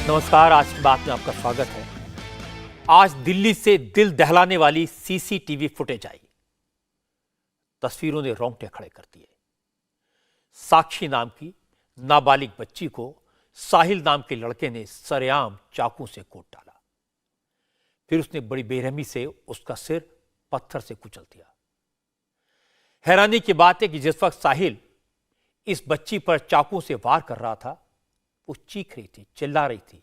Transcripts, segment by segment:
नमस्कार। आज की बात में आपका स्वागत है। आज दिल्ली से दिल दहलाने वाली सीसीटीवी फुटेज आई। तस्वीरों ने रोंगटे खड़े कर दिए। साक्षी नाम की नाबालिग बच्ची को साहिल नाम के लड़के ने सरेआम चाकू से कूट डाला। फिर उसने बड़ी बेरहमी से उसका सिर पत्थर से कुचल दिया। हैरानी की बात है कि जिस वक्त साहिल इस बच्ची पर चाकू से वार कर रहा था, वो चीख रही थी, चिल्ला रही थी।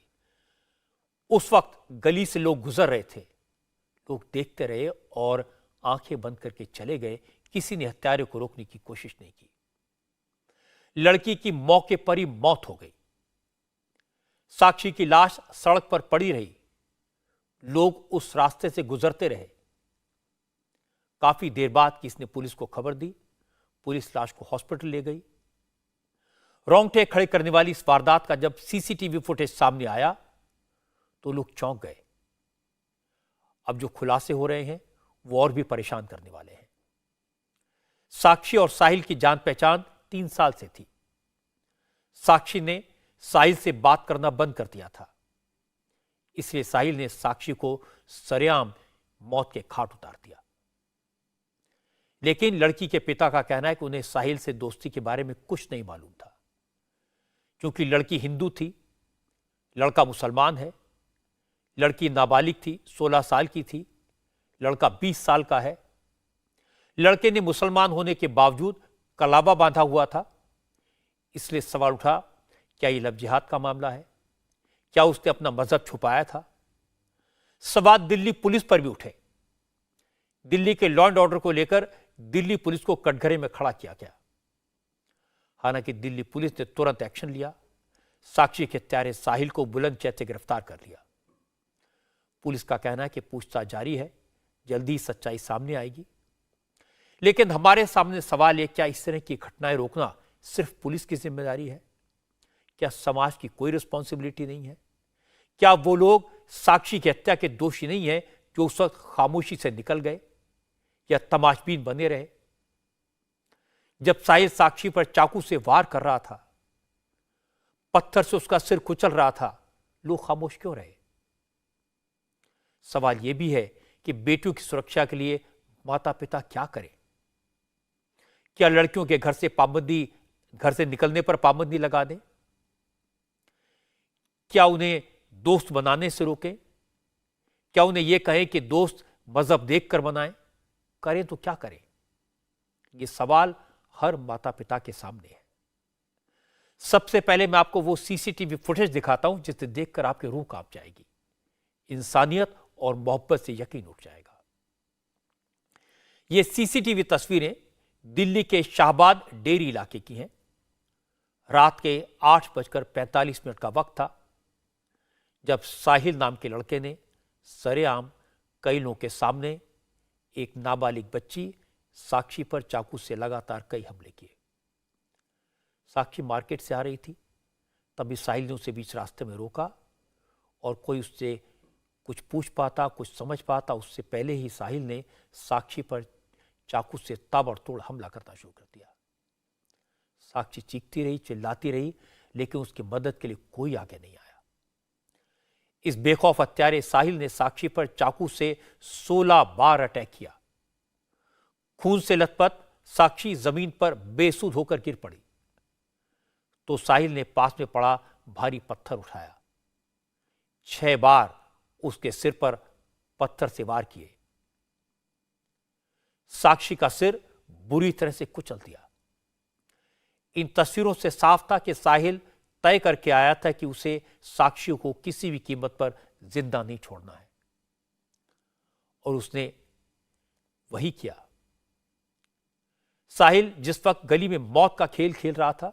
उस वक्त गली से लोग गुजर रहे थे। लोग देखते रहे और आंखें बंद करके चले गए। किसी ने हत्यारे को रोकने की कोशिश नहीं की। लड़की की मौके पर ही मौत हो गई। साक्षी की लाश सड़क पर पड़ी रही। लोग उस रास्ते से गुजरते रहे। काफी देर बाद किसने पुलिस को खबर दी। पुलिस लाश को हॉस्पिटल ले गई। रोंगटे खड़े करने वाली इस वारदात का जब सीसीटीवी फुटेज सामने आया तो लोग चौंक गए। अब जो खुलासे हो रहे हैं वो और भी परेशान करने वाले हैं। साक्षी और साहिल की जान पहचान 3 साल से थी। साक्षी ने साहिल से बात करना बंद कर दिया था, इसलिए साहिल ने साक्षी को सरेआम मौत के घाट उतार दिया। लेकिन लड़की के पिता का कहना है कि उन्हें साहिल से दोस्ती के बारे में कुछ नहीं मालूम था, क्योंकि लड़की हिंदू थी, लड़का मुसलमान है। लड़की नाबालिग थी, 16 साल की थी, लड़का 20 साल का है। लड़के ने मुसलमान होने के बावजूद कलावा बांधा हुआ था। इसलिए सवाल उठा, क्या यह लव जिहाद का मामला है? क्या उसने अपना मजहब छुपाया था? सवाल दिल्ली पुलिस पर भी उठे। दिल्ली के लॉ एंड ऑर्डर को लेकर दिल्ली पुलिस को कटघरे में खड़ा किया गया। हालांकि दिल्ली पुलिस ने तुरंत एक्शन लिया। साक्षी के हत्यारे साहिल को बुलंदशहर से गिरफ्तार कर लिया। पुलिस का कहना है कि पूछताछ जारी है, जल्दी सच्चाई सामने आएगी। लेकिन हमारे सामने सवाल है, क्या इस तरह की घटनाएं रोकना सिर्फ पुलिस की जिम्मेदारी है? क्या समाज की कोई रिस्पॉन्सिबिलिटी नहीं है? क्या वो लोग साक्षी की हत्या के दोषी नहीं है जो उस वक्त खामोशी से निकल गए या तमाशबीन बने रहे? जब साहिल साक्षी पर चाकू से वार कर रहा था, पत्थर से उसका सिर कुचल रहा था, लोग खामोश क्यों रहे? सवाल यह भी है कि बेटियों की सुरक्षा के लिए माता पिता क्या करें? क्या लड़कियों के घर से निकलने पर पाबंदी लगा दें? क्या उन्हें दोस्त बनाने से रोकें? क्या उन्हें यह कहें कि दोस्त मजहब देखकर बनाएं? करें तो क्या करें? यह सवाल हर माता पिता के सामने है। सबसे पहले मैं आपको वो सीसीटीवी फुटेज दिखाता हूं जिसे देखकर आपकी रूह कांप जाएगी। इंसानियत और मोहब्बत से यकीन उठ जाएगा। ये सीसीटीवी तस्वीरें दिल्ली के शाहबाद डेरी इलाके की हैं। रात के 8:45 का वक्त था जब साहिल नाम के लड़के ने सरेआम कई लोगों के सामने एक नाबालिग बच्ची साक्षी पर चाकू से लगातार कई हमले किए। साक्षी मार्केट से आ रही थी, तभी साहिल ने उसे बीच रास्ते में रोका और कोई उससे कुछ पूछ पाता, कुछ समझ पाता, उससे पहले ही साहिल ने साक्षी पर चाकू से ताबड़तोड़ हमला करना शुरू कर दिया। साक्षी चीखती रही, चिल्लाती रही, लेकिन उसकी मदद के लिए कोई आगे नहीं आया। इस बेखौफ हत्यारे साहिल ने साक्षी पर चाकू से 16 बार अटैक किया। खून से लथपथ साक्षी जमीन पर बेसुध होकर गिर पड़ी तो साहिल ने पास में पड़ा भारी पत्थर उठाया। 6 बार उसके सिर पर पत्थर से वार किए। साक्षी का सिर बुरी तरह से कुचल दिया। इन तस्वीरों से साफ था कि साहिल तय करके आया था कि उसे साक्षी को किसी भी कीमत पर जिंदा नहीं छोड़ना है, और उसने वही किया। साहिल जिस वक्त गली में मौत का खेल खेल रहा था,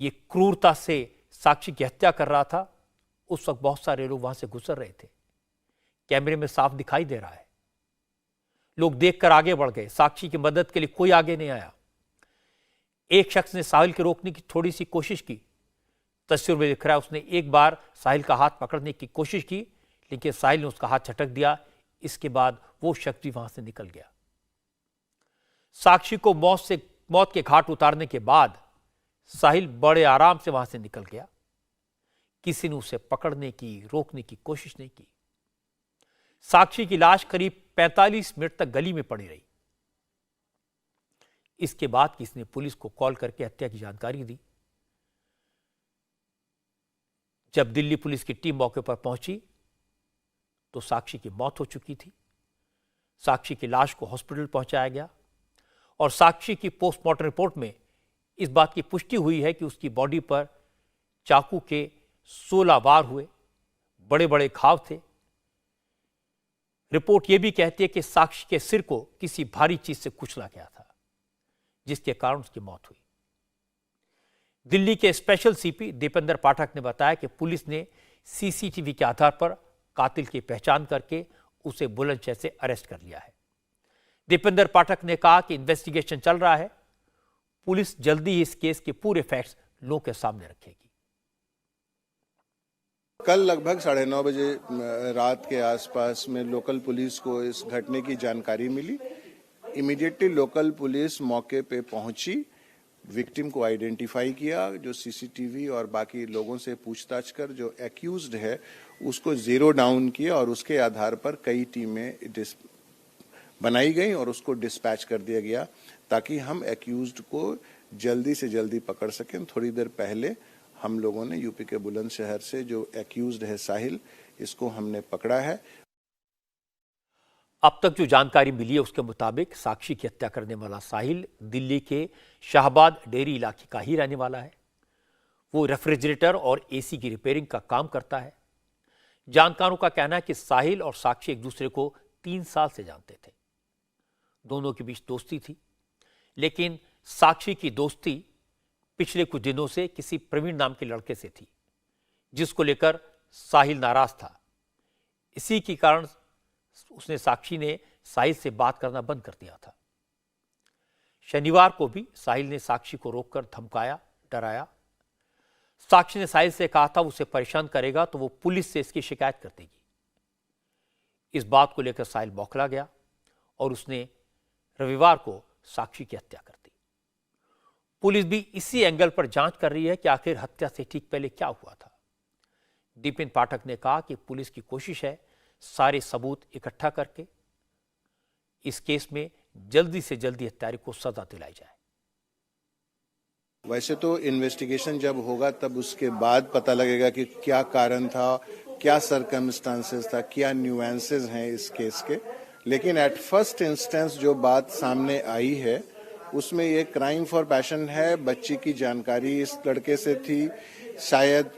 यह क्रूरता से साक्षी की हत्या कर रहा था, उस वक्त बहुत सारे लोग वहां से गुजर रहे थे। कैमरे में साफ दिखाई दे रहा है। लोग देखकर आगे बढ़ गए। साक्षी की मदद के लिए कोई आगे नहीं आया। एक शख्स ने साहिल को रोकने की थोड़ी सी कोशिश की। तस्वीर में दिख रहा है, उसने एक बार साहिल का हाथ पकड़ने की कोशिश की, लेकिन साहिल ने उसका हाथ झटक दिया। इसके बाद वो शख्स भी वहां से निकल गया। साक्षी को मौत के घाट उतारने के बाद साहिल बड़े आराम से वहां से निकल गया। किसी ने उसे पकड़ने की, रोकने की कोशिश नहीं की। साक्षी की लाश करीब 45 मिनट तक गली में पड़ी रही। इसके बाद किसी ने पुलिस को कॉल करके हत्या की जानकारी दी। जब दिल्ली पुलिस की टीम मौके पर पहुंची तो साक्षी की मौत हो चुकी थी। साक्षी की लाश को हॉस्पिटल पहुंचाया गया और साक्षी की पोस्टमार्टम रिपोर्ट में इस बात की पुष्टि हुई है कि उसकी बॉडी पर चाकू के 16 वार हुए, बड़े बड़े घाव थे। रिपोर्ट यह भी कहती है कि साक्षी के सिर को किसी भारी चीज से कुचला गया था, जिसके कारण उसकी मौत हुई। दिल्ली के स्पेशल सीपी दीपेंद्र पाठक ने बताया कि पुलिस ने सीसीटीवी के आधार पर कातिल की पहचान करके उसे बुलंदशहर से अरेस्ट कर लिया है। दीपेंद्र पाठक ने कहा कि इन्वेस्टिगेशन चल रहा है, पुलिस जल्दी ही इस केस के पूरे फैक्ट्स लोगों के सामने रखेगी। कल लगभग 9:30 बजे रात के आसपास में लोकल पुलिस को इस घटने की जानकारी मिली। इमीडिएटली लोकल पुलिस मौके पे पहुंची, विक्टिम को आइडेंटिफाई किया, जो सीसीटीवी और बाकी लोगों से पूछताछ कर जो एक्यूज्ड है उसको जीरो डाउन किया और उसके आधार पर कई टीमें बनाई गई और उसको डिस्पैच कर दिया गया ताकि हम एक्यूज्ड को जल्दी से जल्दी पकड़ सकें। थोड़ी देर पहले हम लोगों ने यूपी के बुलंदशहर से जो एक्यूज्ड है साहिल, इसको हमने पकड़ा है। अब तक जो जानकारी मिली है उसके मुताबिक साक्षी की हत्या करने वाला साहिल दिल्ली के शाहबाद डेरी इलाके का ही रहने वाला है। वो रेफ्रिजरेटर और एसी की रिपेयरिंग का काम करता है। जानकारों का कहना है कि साहिल और साक्षी एक दूसरे को 3 साल से जानते थे। दोनों के बीच दोस्ती थी, लेकिन साक्षी की दोस्ती पिछले कुछ दिनों से किसी प्रवीण नाम के लड़के से थी, जिसको लेकर साहिल नाराज था। इसी के कारण साक्षी ने साहिल से बात करना बंद कर दिया था। शनिवार को भी साहिल ने साक्षी को रोककर धमकाया, डराया। साक्षी ने साहिल से कहा था उसे परेशान करेगा तो वो पुलिस से इसकी शिकायत कर देगी। इस बात को लेकर साहिल बौखला गया और उसने रविवार को साक्षी की हत्या कर दी। पुलिस भी इसी एंगल पर जांच कर रही है कि आखिर हत्या से ठीक पहले क्या हुआ था। दीपेंद्र पाठक ने कहा कि पुलिस की कोशिश है सारे सबूत इकट्ठा करके इस केस में जल्दी से जल्दी हत्यारे को सजा दिलाई जाए। वैसे तो इन्वेस्टिगेशन जब होगा तब उसके बाद पता लगेगा कि क्या कारण था, क्या सर्कमस्टांसेस था, क्या न्यूएंसेस हैं इस केस के। लेकिन एट फर्स्ट इंस्टेंस जो बात सामने आई है उसमें ये क्राइम फॉर पैशन है। बच्ची की जानकारी इस लड़के से थी, शायद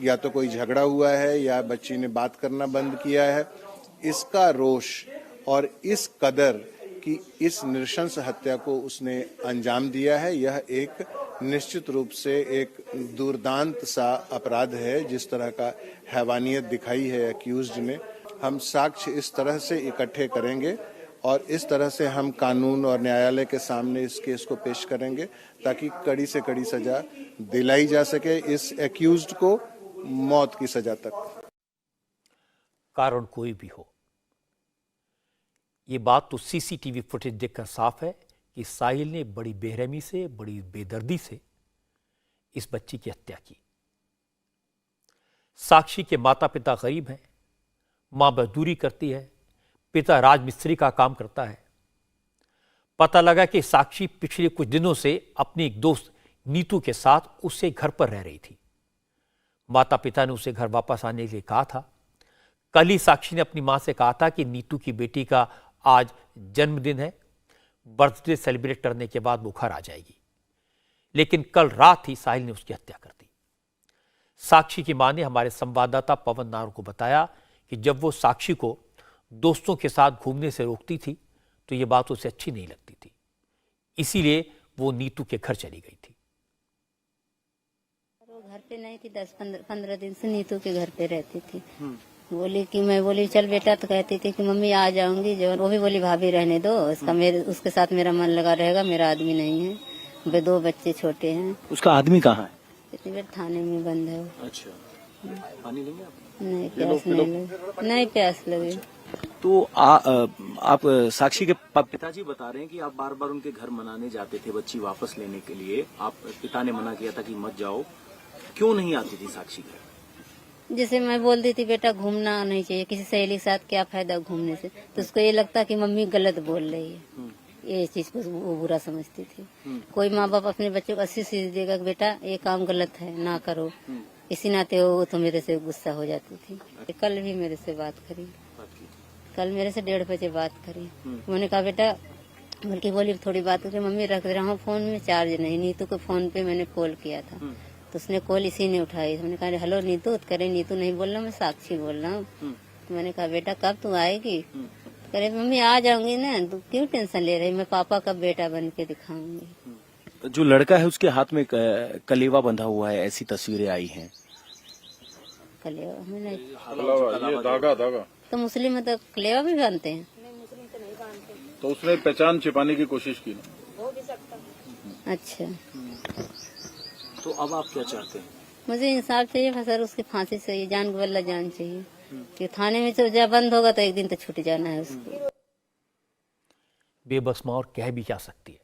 या तो कोई झगड़ा हुआ है या बच्ची ने बात करना बंद किया है। इसका रोष और इस कदर कि इस नृशंस हत्या को उसने अंजाम दिया है, यह एक निश्चित रूप से एक दुर्दांत सा अपराध है। जिस तरह का हैवानियत दिखाई है एक्यूज्ड ने, हम साक्ष्य इस तरह से इकट्ठे करेंगे और इस तरह से हम कानून और न्यायालय के सामने इस केस को पेश करेंगे ताकि कड़ी से कड़ी सजा दिलाई जा सके इस एक्यूज्ड को, मौत की सजा तक। कारण कोई भी हो, यह बात तो सीसीटीवी फुटेज देखकर साफ है कि साहिल ने बड़ी बेरहमी से, बड़ी बेदर्दी से इस बच्ची की हत्या की। साक्षी के माता पिता गरीब हैं, मां मजदूरी करती है, पिता राजमिस्त्री का काम करता है। पता लगा कि साक्षी पिछले कुछ दिनों से अपनी एक दोस्त नीतू के साथ उससे घर पर रह रही थी। माता पिता ने उसे घर वापस आने के लिए कहा था। कल ही साक्षी ने अपनी मां से कहा था कि नीतू की बेटी का आज जन्मदिन है, बर्थडे सेलिब्रेट करने के बाद वो घर आ जाएगी। लेकिन कल रात ही साहिल ने उसकी हत्या कर दी। साक्षी की मां ने हमारे संवाददाता पवन नार को बताया कि जब वो साक्षी को दोस्तों के साथ घूमने से रोकती थी तो ये बात उसे अच्छी नहीं लगती थी, इसीलिए वो नीतू के घर चली गई थी। वो घर पे नहीं थी, 10-15 दिन से नीतू के घर पे रहती थी। बोली कि मैं बोली चल बेटा, तो कहती थी कि मम्मी आ जाऊंगी। जो वो भी बोली भाभी रहने दो, उसके साथ मेरा मन लगा रहेगा, मेरा आदमी नहीं है, वे 2 बच्चे छोटे हैं। उसका आदमी कहाँ है? इतनी देर थाने में बंद है। अच्छा, पानी लेंगे आप? नहीं प्यास नहीं लगी, नहीं प्यास लगी। तो आप साक्षी के पिताजी बता रहे हैं कि आप बार बार उनके घर मनाने जाते थे बच्ची वापस लेने के लिए। आप पिता ने मना किया था कि मत जाओ, क्यों नहीं आती थी साक्षी घर? जैसे मैं बोलती थी बेटा घूमना नहीं चाहिए, किसी सहेली के साथ क्या फायदा घूमने से, तो उसको ये लगता कि मम्मी गलत बोल रही है, ये चीज को वो बुरा समझती थी। कोई माँ बाप अपने बच्चों को अच्छी चीज देगा कि बेटा ये काम गलत है ना करो, इसी नाते वो तो मेरे से गुस्सा हो जाती थी। कल भी मेरे से बात करी, कल मेरे से 1:30 बजे बात करी। मैंने कहा बेटा, बल्कि बोली थोड़ी बात करके मम्मी रख रहा हूँ, फोन में चार्ज नहीं, नीतू को फोन पे मैंने कॉल किया था तो उसने कॉल इसी ने उठाई। मैंने कहा हेलो नीतू, तो करे नीतू नहीं बोल रहा, मैं साक्षी बोल रहा हूँ। तो मैंने कहा बेटा कब तू आएगी? तो करे मम्मी आ जाऊंगी ना, तू क्यों टेंशन ले रही, मैं पापा का बेटा बन के दिखाऊंगी। जो लड़का है उसके हाथ में कलेवा बंधा हुआ है, ऐसी तस्वीरें आई हैं। कलेवा मैंने ये धागा तो मुस्लिम में तो कलेवा भी बांधते हैं। तो उसने पहचान छिपाने की कोशिश की ना। अच्छा, तो अब आप क्या चाहते हैं? मुझे इंसाफ चाहिए सर, उसकी फांसी चाहिए, जान को बल्ला जान चाहिए कि थाने में तो जब बंद होगा तो एक दिन तो छूट जाना है उसको। बेबस मां और कह भी क्या सकती है।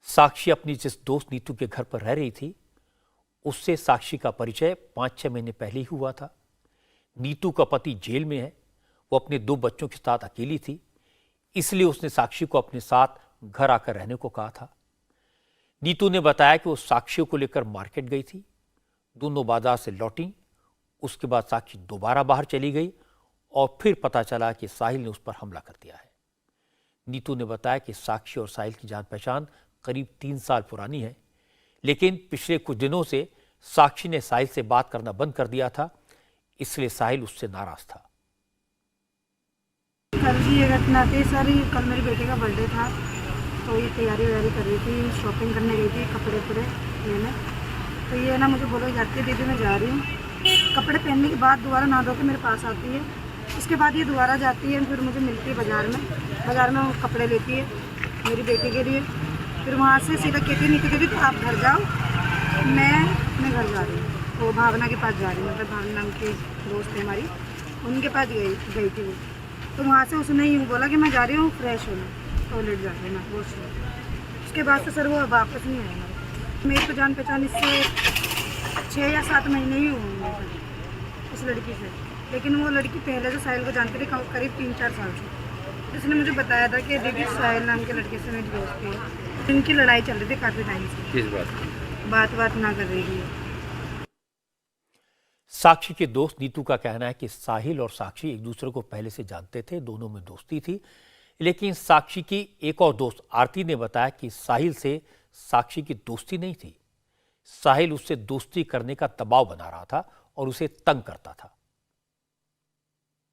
साक्षी अपनी जिस दोस्त नीतू के घर पर रह रही थी, उससे साक्षी का परिचय 5-6 महीने पहले ही हुआ था। नीतू का पति जेल में है, वो अपने 2 बच्चों के साथ अकेली थी, इसलिए उसने साक्षी को अपने साथ घर आकर रहने को कहा था। नीतू ने बताया कि वो साक्षी को लेकर मार्केट गई थी, दोनों बाजार से लौटी, उसके बाद साक्षी दोबारा बाहर चली गई और फिर पता चला कि साहिल ने उस पर हमला कर दिया है। नीतू ने बताया कि साक्षी और साहिल की जान पहचान करीब 3 साल पुरानी है, लेकिन पिछले कुछ दिनों से साक्षी ने साहिल से बात करना बंद कर दिया था, इसलिए साहिल उससे नाराज था। कल की ये घटना थी सर, कल मेरे बेटे का बर्थडे था तो ये तैयारी वैयारी कर रही थी, शॉपिंग करने गई थी कपड़े वपड़े लेने। तो ये ना मुझे बोलो जाती है दीदी मैं जा रही हूँ। कपड़े पहनने के बाद दोबारा नहा धो के मेरे पास आती है, उसके बाद ये दोबारा जाती है, फिर मुझे मिलती है बाज़ार में वो कपड़े लेती है मेरी बेटी के लिए। फिर वहाँ से सीधा कहती है नीतू दीदी तो आप घर जाओ, मैं अपने घर जा रही हूँ। वो भावना के पास जा रही हूँ, मतलब भावना नाम की दोस्त है हमारी, उनके पास गई थी वो। तो वहाँ से उसने यूँ बोला कि मैं जा रही हूँ फ्रेश होने, टॉयलेट जा रही हूँ वॉशरूम। उसके बाद से सर वो वापस नहीं आया। मेरी तो जान पहचान इससे 6 या 7 महीने ही हुए उस लड़की से, लेकिन वो लड़की पहले से साहिल को जानती थी करीब 3-4 साल से। उसने मुझे बताया था कि दीदी साहिल नाम के लड़के से मेरी दोस्ती है, इनकी लड़ाई चल रही थी काफ़ी टाइम से। किस बात ना कर रही थी। साक्षी के दोस्त नीतू का कहना है कि साहिल और साक्षी एक दूसरे को पहले से जानते थे, दोनों में दोस्ती थी, लेकिन साक्षी की एक और दोस्त आरती ने बताया कि साहिल से साक्षी की दोस्ती नहीं थी। साहिल उससे दोस्ती करने का दबाव बना रहा था और उसे तंग करता था।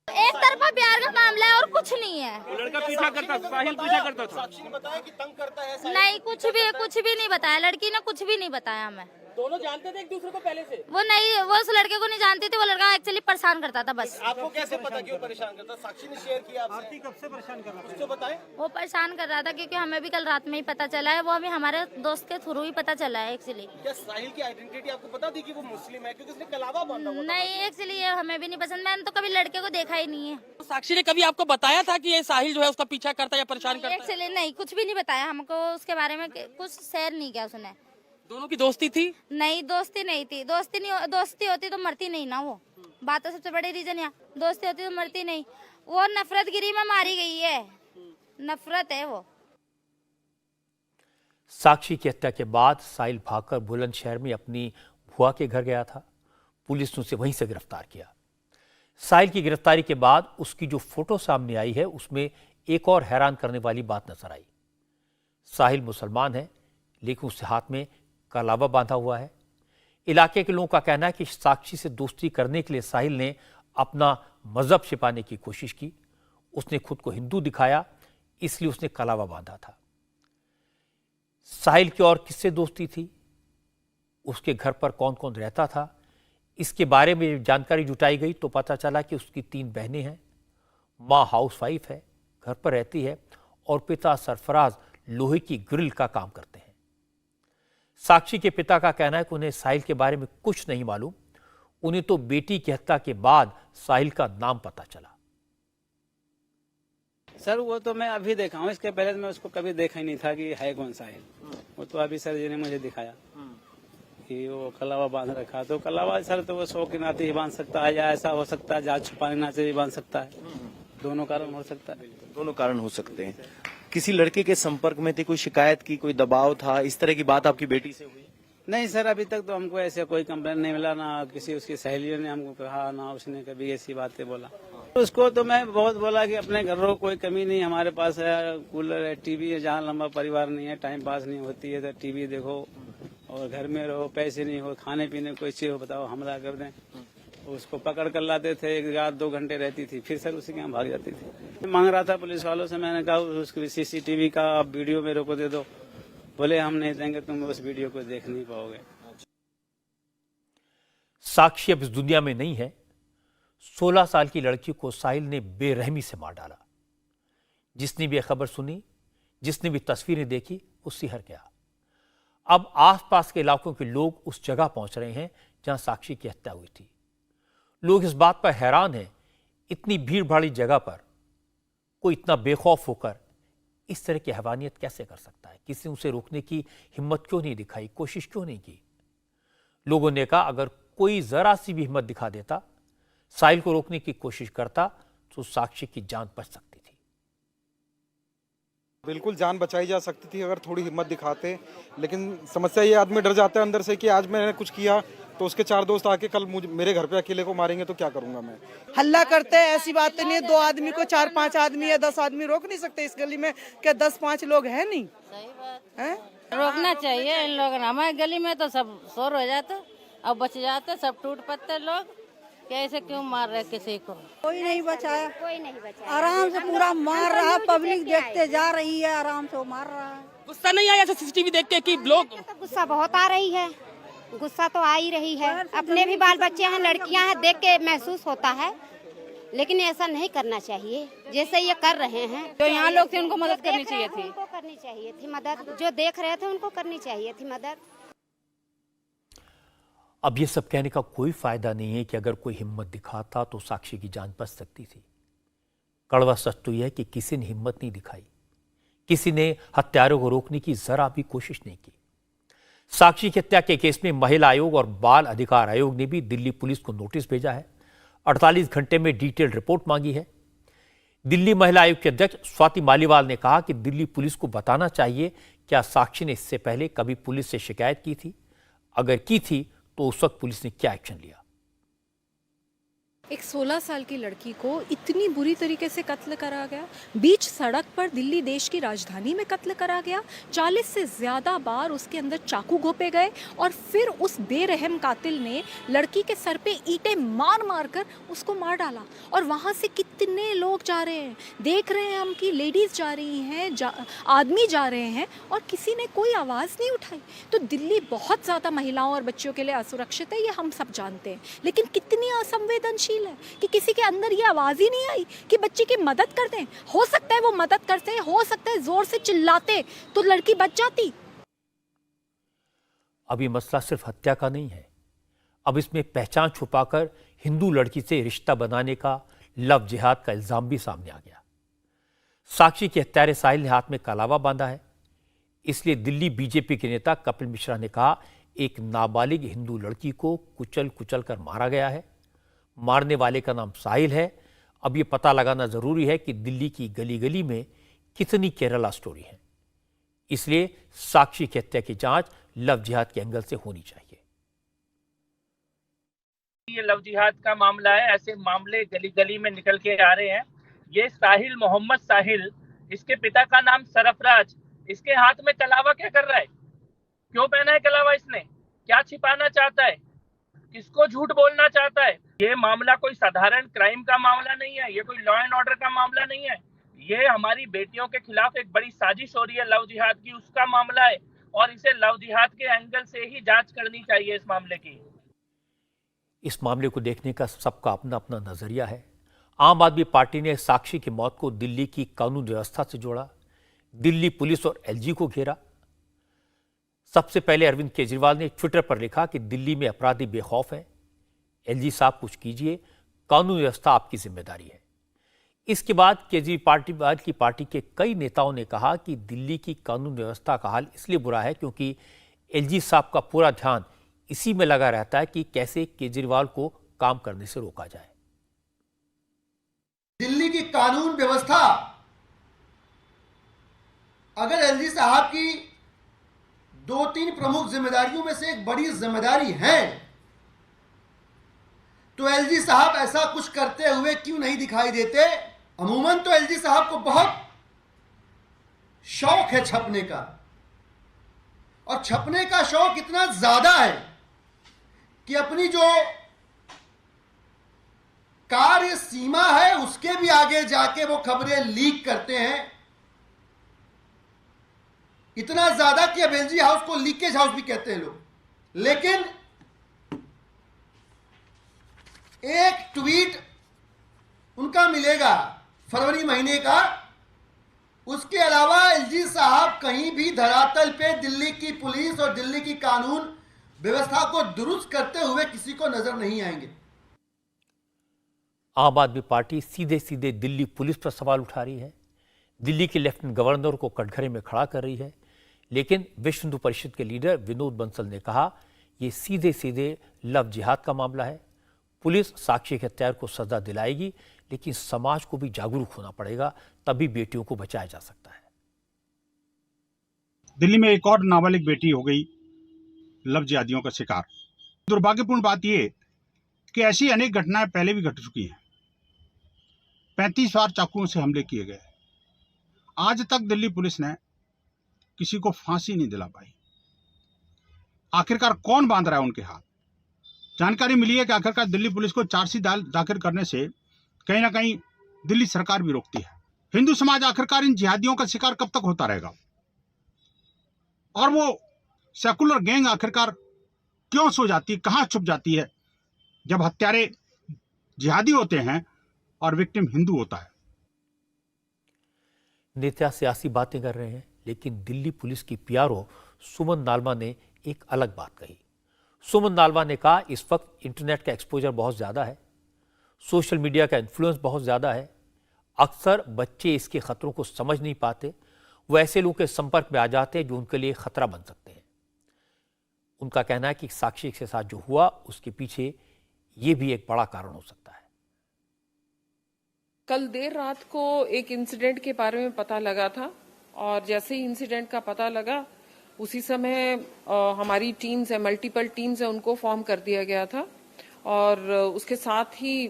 एक तरफा प्यार का मामला है और कुछ नहीं है। वो लड़का पीछा करता था, साहिल पीछा करता था। साक्षी ने बताया कि तंग करता है साहिल। नहीं, कुछ भी नहीं बताया, लड़की ने कुछ भी नहीं बताया हमें। दोनों जानते थे एक दूसरे को पहले से? वो नहीं, वो उस लड़के को नहीं जानती थी, वो लड़का एक्चुअली परेशान करता था बस। आपको कैसे पता क्यों परेशान करता? साक्षी ने शेयर किया आपसे। आरती कब से परेशान कर रहा था? कुछ तो बताएं। वो परेशान कर रहा था क्योंकि हमें भी कल रात में ही पता चला है, वो अभी हमारे दोस्त के थ्रू ही पता चला है एक्चुअली। क्या साहिल की आइडेंटिटी आपको पता थी कि वो मुस्लिम है, क्योंकि उसने कलावा बांधा हुआ था? नहीं, एक्चुअली ये हमें भी नहीं पसंद, मैंने तो कभी लड़के को देखा ही नहीं है। साक्षी ने कभी आपको बताया था कि ये साहिल जो है उसका पीछा करता है या परेशान करता है? एक्चुअली नहीं, कुछ भी नहीं बताया हमको, उसके बारे में कुछ शेयर नहीं किया उसने। दोनों की दोस्ती थी? नहीं, दोस्ती नहीं थी। दोस्ती होती तो मरती नहीं ना वो। बात तो सबसे बड़ी रीजन यहाँ, दोस्ती होती तो मरती नहीं। वो नफरतगिरी में मारी गई है, नफरत है वो। साक्षी की हत्या के बाद साहिल भागकर बुलंदशहर में अपनी भुआ के घर गया था। पुलिस ने उसे वहीं से गिरफ्तार किया। साहिल की गिरफ्तारी के बाद उसकी जो फोटो सामने आई है, उसमें एक और हैरान करने वाली बात नजर आई। साहिल मुसलमान है, लेकिन उसके हाथ में कलावा बांधा हुआ है। इलाके के लोगों का कहना है कि साक्षी से दोस्ती करने के लिए साहिल ने अपना मजहब छिपाने की कोशिश की। उसने खुद को हिंदू दिखाया, इसलिए उसने कलावा बांधा था। साहिल की और किससे दोस्ती थी, उसके घर पर कौन कौन रहता था, इसके बारे में जानकारी जुटाई गई तो पता चला कि उसकी 3 बहनें हैं, माँ हाउसवाइफ है, घर पर रहती है और पिता सरफराज लोहे की ग्रिल का काम करते हैं। साक्षी के पिता का कहना है कि उन्हें साहिल के बारे में कुछ नहीं मालूम। उन्हें तो बेटी की हत्या के बाद साहिल का नाम पता चला। सर वो तो मैं अभी देखा हूँ, इसके पहले मैं उसको कभी देखा ही नहीं था कि है कौन साहिल। वो तो अभी सर जी ने मुझे दिखाया। कि वो कलावा बांध रखा, तो कलावा सर तो वो शौक के नाते ही बांध सकता है, या ऐसा हो सकता है जहाँ छुपाने नाते भी बांध सकता है। दोनों कारण हो सकता है। दोनों कारण हो सकते हैं। किसी लड़के के संपर्क में थे, कोई शिकायत की, कोई दबाव था, इस तरह की बात आपकी बेटी से हुई? नहीं सर, अभी तक तो हमको ऐसे कोई कंप्लेंट नहीं मिला, ना किसी उसकी सहेलियों ने हमको कहा, ना उसने कभी ऐसी बातें बोला। उसको तो मैं बहुत बोला कि अपने घरों कोई कमी नहीं, हमारे पास है कूलर है, टीवी है, जहाँ लंबा परिवार नहीं है, टाइम पास नहीं होती है तो टीवी देखो, और घर में रहो, पैसे नहीं हो, खाने पीने कोई चीज हो बताओ हमला कर दें। उसको पकड़ कर लाते थे, 1-2 घंटे रहती थी, फिर सर उसी के यहाँ भाग जाती थी। मांग रहा था पुलिस वालों से, मैंने कहा उसकी CCTV का वीडियो मेरे को दे दो। बोले हम नहीं देंगे, तुम उस वीडियो को देख नहीं पाओगे। साक्षी अब इस दुनिया में नहीं है। 16 साल की लड़की को साहिल ने बेरहमी से मार डाला। जिसने भी यह खबर सुनी, जिसने भी तस्वीरें देखी, वो सिहर गया। अब आसपास के इलाकों के लोग उस जगह पहुंच रहे हैं जहां साक्षी की हत्या हुई थी। लोग इस बात पर हैरान हैं, इतनी भीड़ भाड़ी जगह पर कोई इतना बेखौफ होकर इस तरह की हैवानियत कैसे कर सकता है? किसी ने उसे रोकने की हिम्मत क्यों नहीं दिखाई, कोशिश क्यों नहीं की? लोगों ने कहा अगर कोई जरा सी भी हिम्मत दिखा देता, साहिल को रोकने की कोशिश करता, तो साक्षी की जान बच सकती थी। बिल्कुल जान बचाई जा सकती थी अगर थोड़ी हिम्मत दिखाते, लेकिन समस्या ये आदमी डर जाता है अंदर से कि आज मैंने कुछ किया तो उसके 4 दोस्त आके कल मेरे घर पे अकेले को मारेंगे तो क्या करूंगा मैं। हल्ला करते हैं, ऐसी बात नहीं है। 2 आदमी को 4-5 आदमी या 10 आदमी रोक नहीं सकते इस गली में? क्या 10-5 लोग हैं? नहीं, सही बात है? रोकना चाहिए इन लोगों ने। हमारे गली में तो सब शोर हो जाते, अब बच जाते, सब टूट पड़ते लोग। कैसे क्यों मार रहे किसी को? कोई नहीं बचाया, कोई नहीं बचा। आराम से पूरा मार रहा है, पब्लिक देखते जा रही है, आराम से वो मार रहा है। गुस्सा नहीं आया CCTV देख के कि लोग? गुस्सा बहुत आ रही है, गुस्सा तो आ ही रही है। अपने भी बाल बच्चे हैं, लड़कियां हैं, देख के महसूस होता है, लेकिन ऐसा नहीं करना चाहिए जैसे ये कर रहे हैं। जो यहाँ लोग थे उनको मदद करनी चाहिए थी, उनको करनी चाहिए थी मदद। जो देख रहे थे उनको करनी चाहिए थी मदद। अब ये सब कहने का कोई फायदा नहीं है कि अगर कोई हिम्मत दिखाता तो साक्षी की जान बच सकती थी। कड़वा सच तो यह है कि किसी ने हिम्मत नहीं दिखाई, किसी ने हत्यारों को रोकने की जरा भी कोशिश नहीं की। साक्षी की हत्या के केस में महिला आयोग और बाल अधिकार आयोग ने भी दिल्ली पुलिस को नोटिस भेजा है। 48 घंटे में डिटेल्ड रिपोर्ट मांगी है। दिल्ली महिला आयोग के अध्यक्ष स्वाति मालीवाल ने कहा कि दिल्ली पुलिस को बताना चाहिए क्या साक्षी ने इससे पहले कभी पुलिस से शिकायत की थी, अगर की थी तो उस वक्त पुलिस ने क्या एक्शन लिया। एक 16 साल की लड़की को इतनी बुरी तरीके से कत्ल करा गया, बीच सड़क पर दिल्ली देश की राजधानी में कत्ल करा गया। 40 से ज़्यादा बार उसके अंदर चाकू घोंपे गए और फिर उस बेरहम कातिल ने लड़की के सर पे ईंटें मार मार कर उसको मार डाला। और वहाँ से कितने लोग जा रहे हैं, देख रहे हैं हम कि लेडीज़ जा रही हैं, आदमी जा रहे हैं, और किसी ने कोई आवाज़ नहीं उठाई। तो दिल्ली बहुत ज़्यादा महिलाओं और बच्चों के लिए असुरक्षित है, ये हम सब जानते हैं, लेकिन कितनी असंवेदनशील है कि किसी के अंदर ये आवाज ही नहीं आई कि बच्ची की मदद कर दें। हो सकता है वो मदद करते, हो सकता है जोर से चिल्लाते तो लड़की बच जाती। अब ये मसला सिर्फ हत्या का नहीं है, अब इसमें पहचान छुपाकर हिंदू लड़की से रिश्ता बनाने का, लव जिहाद का इल्जाम भी सामने आ गया। साक्षी के हत्यारे साहिल ने हाथ में कलावा बांधा है, इसलिए दिल्ली बीजेपी के नेता कपिल मिश्रा ने कहा एक नाबालिग हिंदू लड़की को कुचल कुचल कर मारा गया है। मारने वाले का नाम साहिल है। अब ये पता लगाना जरूरी है कि दिल्ली की गली गली में कितनी केरला स्टोरी है, इसलिए साक्षी की हत्या की जांच लव जिहाद के एंगल से होनी चाहिए। ये लव जिहाद का मामला है, ऐसे मामले गली गली में निकल के आ रहे हैं। ये साहिल, मोहम्मद साहिल, इसके पिता का नाम सरफराज, इसके हाथ में कलावा क्या कर रहा है? क्यों पहना है कलावा इसने? क्या छिपाना चाहता है? किसको झूठ बोलना चाहता है? ये मामला कोई साधारण क्राइम का मामला नहीं है, ये कोई लॉ एंड ऑर्डर का मामला नहीं है। ये हमारी बेटियों के खिलाफ एक बड़ी साजिश हो रही है लव जिहाद की, उसका मामला है, और इसे लव जिहाद के एंगल से ही जांच करनी चाहिए इस मामले की। इस मामले को देखने का सबका अपना अपना नजरिया है। आम आदमी पार्टी ने साक्षी की मौत को दिल्ली की कानून व्यवस्था से जोड़ा, दिल्ली पुलिस और एलजी को घेरा। सबसे पहले अरविंद केजरीवाल ने ट्विटर पर लिखा कि दिल्ली में अपराधी बेखौफ हैं, एलजी साहब कुछ कीजिए, कानून व्यवस्था आपकी जिम्मेदारी है। इसके बाद केजरीवाल की पार्टी के कई नेताओं ने कहा कि दिल्ली की कानून व्यवस्था का हाल इसलिए बुरा है क्योंकि एलजी साहब का पूरा ध्यान इसी में लगा रहता है कि कैसे केजरीवाल को काम करने से रोका जाए। दिल्ली की कानून व्यवस्था अगर एलजी साहब की 2-3 प्रमुख जिम्मेदारियों में से एक बड़ी जिम्मेदारी है, तो एलजी साहब ऐसा कुछ करते हुए क्यों नहीं दिखाई देते? अमूमन तो एलजी साहब को बहुत शौक है छपने का, और छपने का शौक इतना ज्यादा है कि अपनी जो कार्य सीमा है उसके भी आगे जाके वो खबरें लीक करते हैं। इतना ज्यादा कि अब एलजी हाउस को लीकेज हाउस भी कहते हैं लोग। लेकिन एक ट्वीट उनका मिलेगा फरवरी महीने का, उसके अलावा एलजी साहब कहीं भी धरातल पे दिल्ली की पुलिस और दिल्ली की कानून व्यवस्था को दुरुस्त करते हुए किसी को नजर नहीं आएंगे। आम आदमी पार्टी सीधे सीधे दिल्ली पुलिस पर सवाल उठा रही है, दिल्ली के लेफ्टिनेंट गवर्नर को कटघरे में खड़ा कर रही है। लेकिन विश्व हिंदू परिषद के लीडर विनोद बंसल ने कहा, यह सीधे सीधे लव जिहाद का मामला है। पुलिस साक्षी के हत्यारे को सजा दिलाएगी, लेकिन समाज को भी जागरूक होना पड़ेगा, तभी बेटियों को बचाया जा सकता है। दिल्ली में एक और नाबालिग बेटी हो गई लव जिहादियों का शिकार। दुर्भाग्यपूर्ण बात यह कि ऐसी अनेक घटनाएं पहले भी घट चुकी हैं। 35 बार चाकुओं से हमले किए गए। आज तक दिल्ली पुलिस ने किसी को फांसी नहीं दिला पाई। आखिरकार कौन बांध रहा है उनके हाथ? जानकारी मिली है कि आखिरकार दिल्ली पुलिस को चार्जशीट दाखिल करने से कहीं ना कहीं दिल्ली सरकार भी रोकती है। हिंदू समाज आखिरकार इन जिहादियों का शिकार कब तक होता रहेगा? और वो सेकुलर गैंग आखिरकार क्यों सो जाती है, कहां छुप जाती है जब हत्यारे जिहादी होते हैं और विक्टिम हिंदू होता है? नेता सियासी बातें कर रहे हैं, लेकिन दिल्ली पुलिस की पीआरओ सुमन नालवा ने एक अलग बात कही। सुमन नालवा ने कहा, इस वक्त इंटरनेट का एक्सपोजर बहुत ज़्यादा है, सोशल मीडिया का इन्फ्लुएंस बहुत ज़्यादा है। अक्सर बच्चे इसके खतरों को समझ नहीं पाते, वो ऐसे लोगों के संपर्क में आ जाते हैं जो उनके लिए खतरा बन सकते हैं। उनका कहना है कि साक्षी के साथ जो हुआ उसके पीछे ये भी एक बड़ा कारण हो सकता है। कल देर रात को एक इंसिडेंट के बारे में पता लगा था, और जैसे ही इंसिडेंट का पता लगा उसी समय हमारी टीम्स है, मल्टीपल टीम्स है, उनको फॉर्म कर दिया गया था, और उसके साथ ही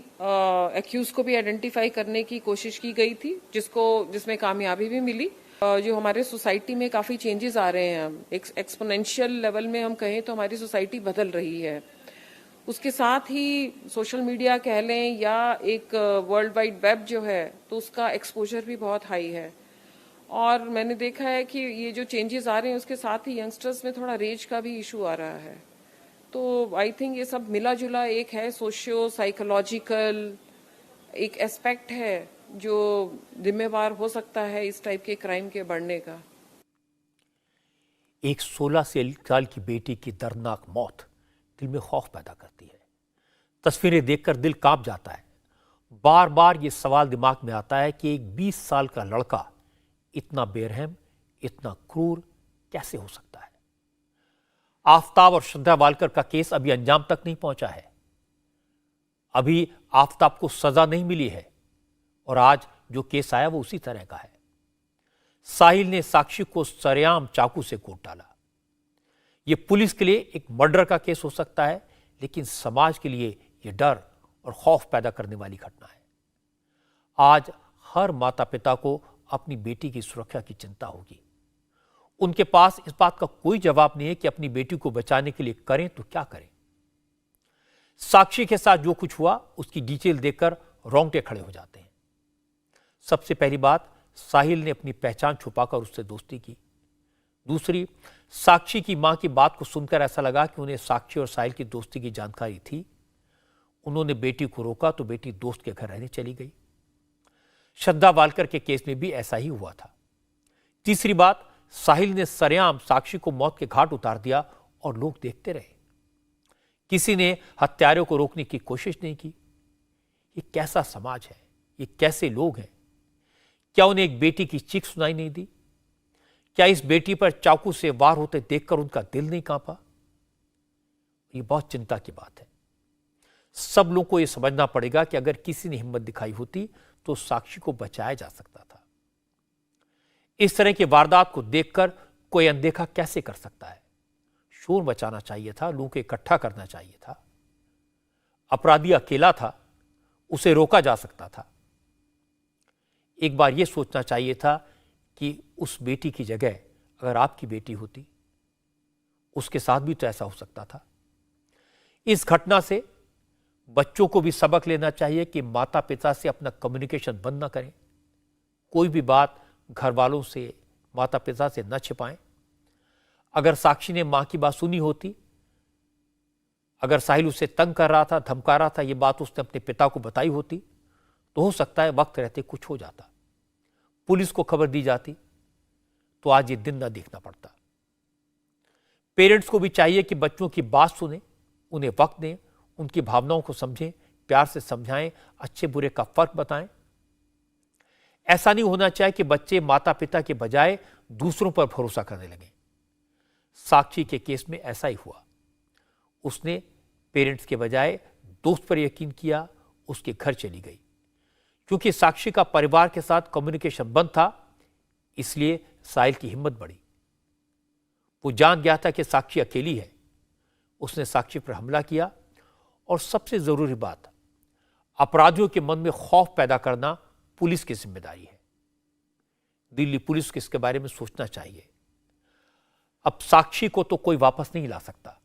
एक्यूज को भी आइडेंटिफाई करने की कोशिश की गई थी, जिसमें कामयाबी भी मिली। जो हमारे सोसाइटी में काफ़ी चेंजेस आ रहे हैं, एक एक्सपोनेंशियल लेवल में हम कहें तो हमारी सोसाइटी बदल रही है। उसके साथ ही सोशल मीडिया कह लें या एक वर्ल्ड वाइड वेब जो है, तो उसका एक्सपोजर भी बहुत हाई है। और मैंने देखा है कि ये जो चेंजेस आ रहे हैं उसके साथ ही यंगस्टर्स में थोड़ा रेज का भी इशू आ रहा है। तो आई थिंक ये सब मिला जुला एक है, सोशियो साइकोलॉजिकल एक एस्पेक्ट है जो जिम्मेवार हो सकता है इस टाइप के क्राइम के बढ़ने का। एक 16 साल की बेटी की दर्दनाक मौत दिल में खौफ पैदा करती है। तस्वीरें देखकर दिल कांप जाता है। बार बार ये सवाल दिमाग में आता है कि एक 20 साल का लड़का इतना बेरहम, इतना क्रूर कैसे हो सकता है। आफताब और श्रद्धा वालकर का केस अभी अंजाम तक नहीं पहुंचा है। अभी आफताब को सजा नहीं मिली है, और आज जो केस आया वो उसी तरह का है। साहिल ने साक्षी को सरेआम चाकू से कूट डाला। यह पुलिस के लिए एक मर्डर का केस हो सकता है, लेकिन समाज के लिए यह डर और खौफ पैदा करने वाली घटना है। आज हर माता पिता को अपनी बेटी की सुरक्षा की चिंता होगी। उनके पास इस बात का कोई जवाब नहीं है कि अपनी बेटी को बचाने के लिए करें तो क्या करें। साक्षी के साथ जो कुछ हुआ उसकी डिटेल देखकर रोंगटे खड़े हो जाते हैं। सबसे पहली बात, साहिल ने अपनी पहचान छुपाकर उससे दोस्ती की। दूसरी, साक्षी की मां की बात को सुनकर ऐसा लगा कि उन्हें साक्षी और साहिल की दोस्ती की जानकारी थी। उन्होंने बेटी को रोका तो बेटी दोस्त के घर रहने चली गई। श्रद्धा वालकर के केस में भी ऐसा ही हुआ था। तीसरी बात, साहिल ने सरेआम साक्षी को मौत के घाट उतार दिया और लोग देखते रहे। किसी ने हत्यारों को रोकने की कोशिश नहीं की। ये कैसा समाज है? ये कैसे लोग हैं? क्या उन्हें एक बेटी की चीख सुनाई नहीं दी? क्या इस बेटी पर चाकू से वार होते देखकर उनका दिल नहीं कांपा? ये बहुत चिंता की बात है। सब लोगों को यह समझना पड़ेगा कि अगर किसी ने हिम्मत दिखाई होती तो साक्षी को बचाया जा सकता था। इस तरह की वारदात को देखकर कोई अनदेखा कैसे कर सकता है? शोर मचाना चाहिए था, लोगों को इकट्ठा करना चाहिए था। अपराधी अकेला था, उसे रोका जा सकता था। एक बार यह सोचना चाहिए था कि उस बेटी की जगह अगर आपकी बेटी होती, उसके साथ भी तो ऐसा हो सकता था। इस घटना से बच्चों को भी सबक लेना चाहिए कि माता पिता से अपना कम्युनिकेशन बंद ना करें। कोई भी बात घर वालों से, माता पिता से न छिपाएं। अगर साक्षी ने मां की बात सुनी होती, अगर साहिल उसे तंग कर रहा था, धमका रहा था, ये बात उसने अपने पिता को बताई होती, तो हो सकता है वक्त रहते कुछ हो जाता, पुलिस को खबर दी जाती, तो आज ये दिन ना देखना पड़ता। पेरेंट्स को भी चाहिए कि बच्चों की बात सुने, उन्हें वक्त दें, उनकी भावनाओं को समझें, प्यार से समझाएं, अच्छे बुरे का फर्क बताएं। ऐसा नहीं होना चाहिए कि बच्चे माता पिता के बजाय दूसरों पर भरोसा करने लगे। साक्षी के केस में ऐसा ही हुआ। उसने पेरेंट्स के बजाय दोस्त पर यकीन किया, उसके घर चली गई। क्योंकि साक्षी का परिवार के साथ कम्युनिकेशन बंद था, इसलिए साहिल की हिम्मत बढ़ी। वो जान गया था कि साक्षी अकेली है। उसने साक्षी पर हमला किया और सबसे जरूरी बात, अपराधियों के मन में खौफ पैदा करना पुलिस की जिम्मेदारी है। दिल्ली पुलिस को इसके बारे में सोचना चाहिए। अब साक्षी को तो कोई वापस नहीं ला सकता,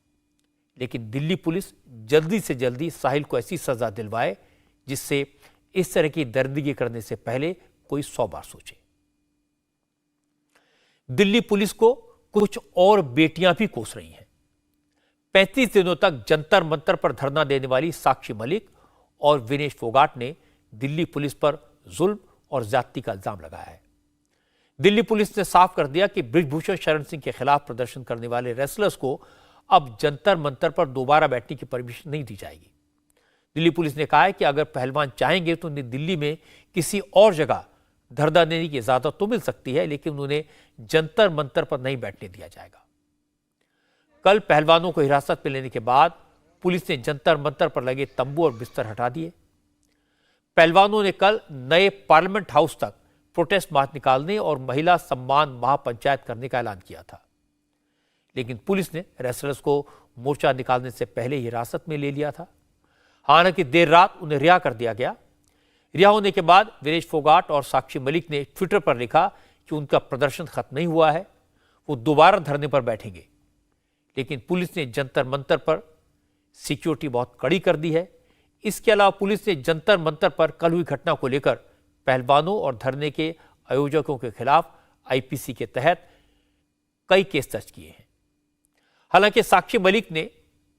लेकिन दिल्ली पुलिस जल्दी से जल्दी साहिल को ऐसी सजा दिलवाए जिससे इस तरह की दरिंदगी करने से पहले कोई 100 बार सोचे। दिल्ली पुलिस को कुछ और बेटियां भी कोस रही हैं। 35 दिनों तक जंतर मंतर पर धरना देने वाली साक्षी मलिक और विनेश फोगाट ने दिल्ली पुलिस पर जुल्म और ज्यादती का इल्जाम लगाया है। दिल्ली पुलिस ने साफ कर दिया कि बृजभूषण शरण सिंह के खिलाफ प्रदर्शन करने वाले रेसलर्स को अब जंतर मंतर पर दोबारा बैठने की परमिशन नहीं दी जाएगी। दिल्ली पुलिस ने कहा है कि अगर पहलवान चाहेंगे तो उन्हें दिल्ली में किसी और जगह धरना देने की इजाजत तो मिल सकती है, लेकिन उन्हें जंतर मंतर पर नहीं बैठने दिया जाएगा। कल पहलवानों को हिरासत में लेने के बाद पुलिस ने जंतर मंतर पर लगे तंबू और बिस्तर हटा दिए। पहलवानों ने कल नए पार्लियामेंट हाउस तक प्रोटेस्ट मार्च निकालने और महिला सम्मान महापंचायत करने का ऐलान किया था, लेकिन पुलिस ने रेसलर्स को मोर्चा निकालने से पहले ही हिरासत में ले लिया था। हालांकि देर रात उन्हें रिहा कर दिया गया। रिहा होने के बाद विनेश फोगाट और साक्षी मलिक ने ट्विटर पर लिखा कि उनका प्रदर्शन खत्म नहीं हुआ है, वो दोबारा धरने पर बैठेंगे। लेकिन पुलिस ने जंतर मंतर पर सिक्योरिटी बहुत कड़ी कर दी है। इसके अलावा पुलिस ने जंतर मंतर पर कल हुई घटना को लेकर पहलवानों और धरने के आयोजकों के खिलाफ आईपीसी के तहत कई केस दर्ज किए हैं। हालांकि साक्षी मलिक ने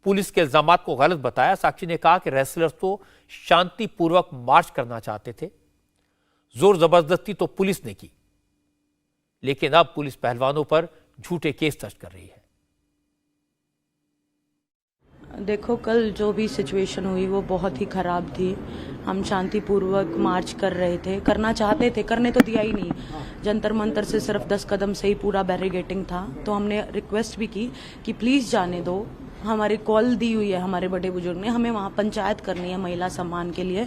पुलिस के इल्जाम को गलत बताया। साक्षी ने कहा कि रेसलर्स तो शांतिपूर्वक मार्च करना चाहते थे, जोर जबरदस्ती तो पुलिस ने की, लेकिन अब पुलिस पहलवानों पर झूठे केस दर्ज कर रही है। देखो, कल जो भी सिचुएशन हुई वो बहुत ही ख़राब थी। हम शांतिपूर्वक मार्च कर रहे थे, करना चाहते थे, करने तो दिया ही नहीं। जंतर मंतर से सिर्फ 10 कदम से ही पूरा बैरिगेटिंग था। तो हमने रिक्वेस्ट भी की कि प्लीज़ जाने दो। हमारी कॉल दी हुई है हमारे बड़े बुजुर्ग ने, हमें वहाँ पंचायत करनी है महिला सम्मान के लिए,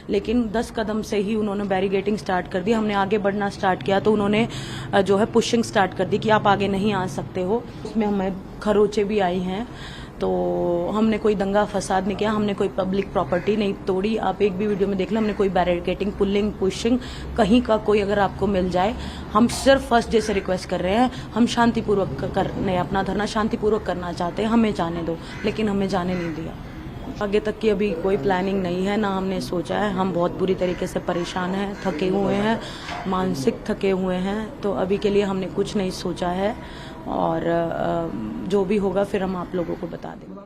लेकिन 10 कदम से ही उन्होंने बैरिगेटिंग स्टार्ट कर दी। हमने आगे बढ़ना स्टार्ट किया तो उन्होंने जो है पुशिंग स्टार्ट कर दी कि आप आगे नहीं आ सकते हो। उसमें हमें खरोचे भी आई हैं। तो हमने कोई दंगा फसाद नहीं किया, हमने कोई पब्लिक प्रॉपर्टी नहीं तोड़ी। आप एक भी वीडियो में देख लें, हमने कोई बैरिकेटिंग, पुलिंग, पुशिंग कहीं का कोई अगर आपको मिल जाए, हम सिर्फ फर्स्ट डे से रिक्वेस्ट कर रहे हैं, हम शांतिपूर्वक करने अपना धरना शांतिपूर्वक करना चाहते हैं, हमें जाने दो, लेकिन हमें जाने नहीं दिया। आगे तक की अभी कोई प्लानिंग नहीं है, ना हमने सोचा है। हम बहुत बुरी तरीके से परेशान हैं, थके हुए हैं, मानसिक थके हुए हैं। तो अभी के लिए हमने कुछ नहीं सोचा है और जो भी होगा फिर हम आप लोगों को बता देंगे।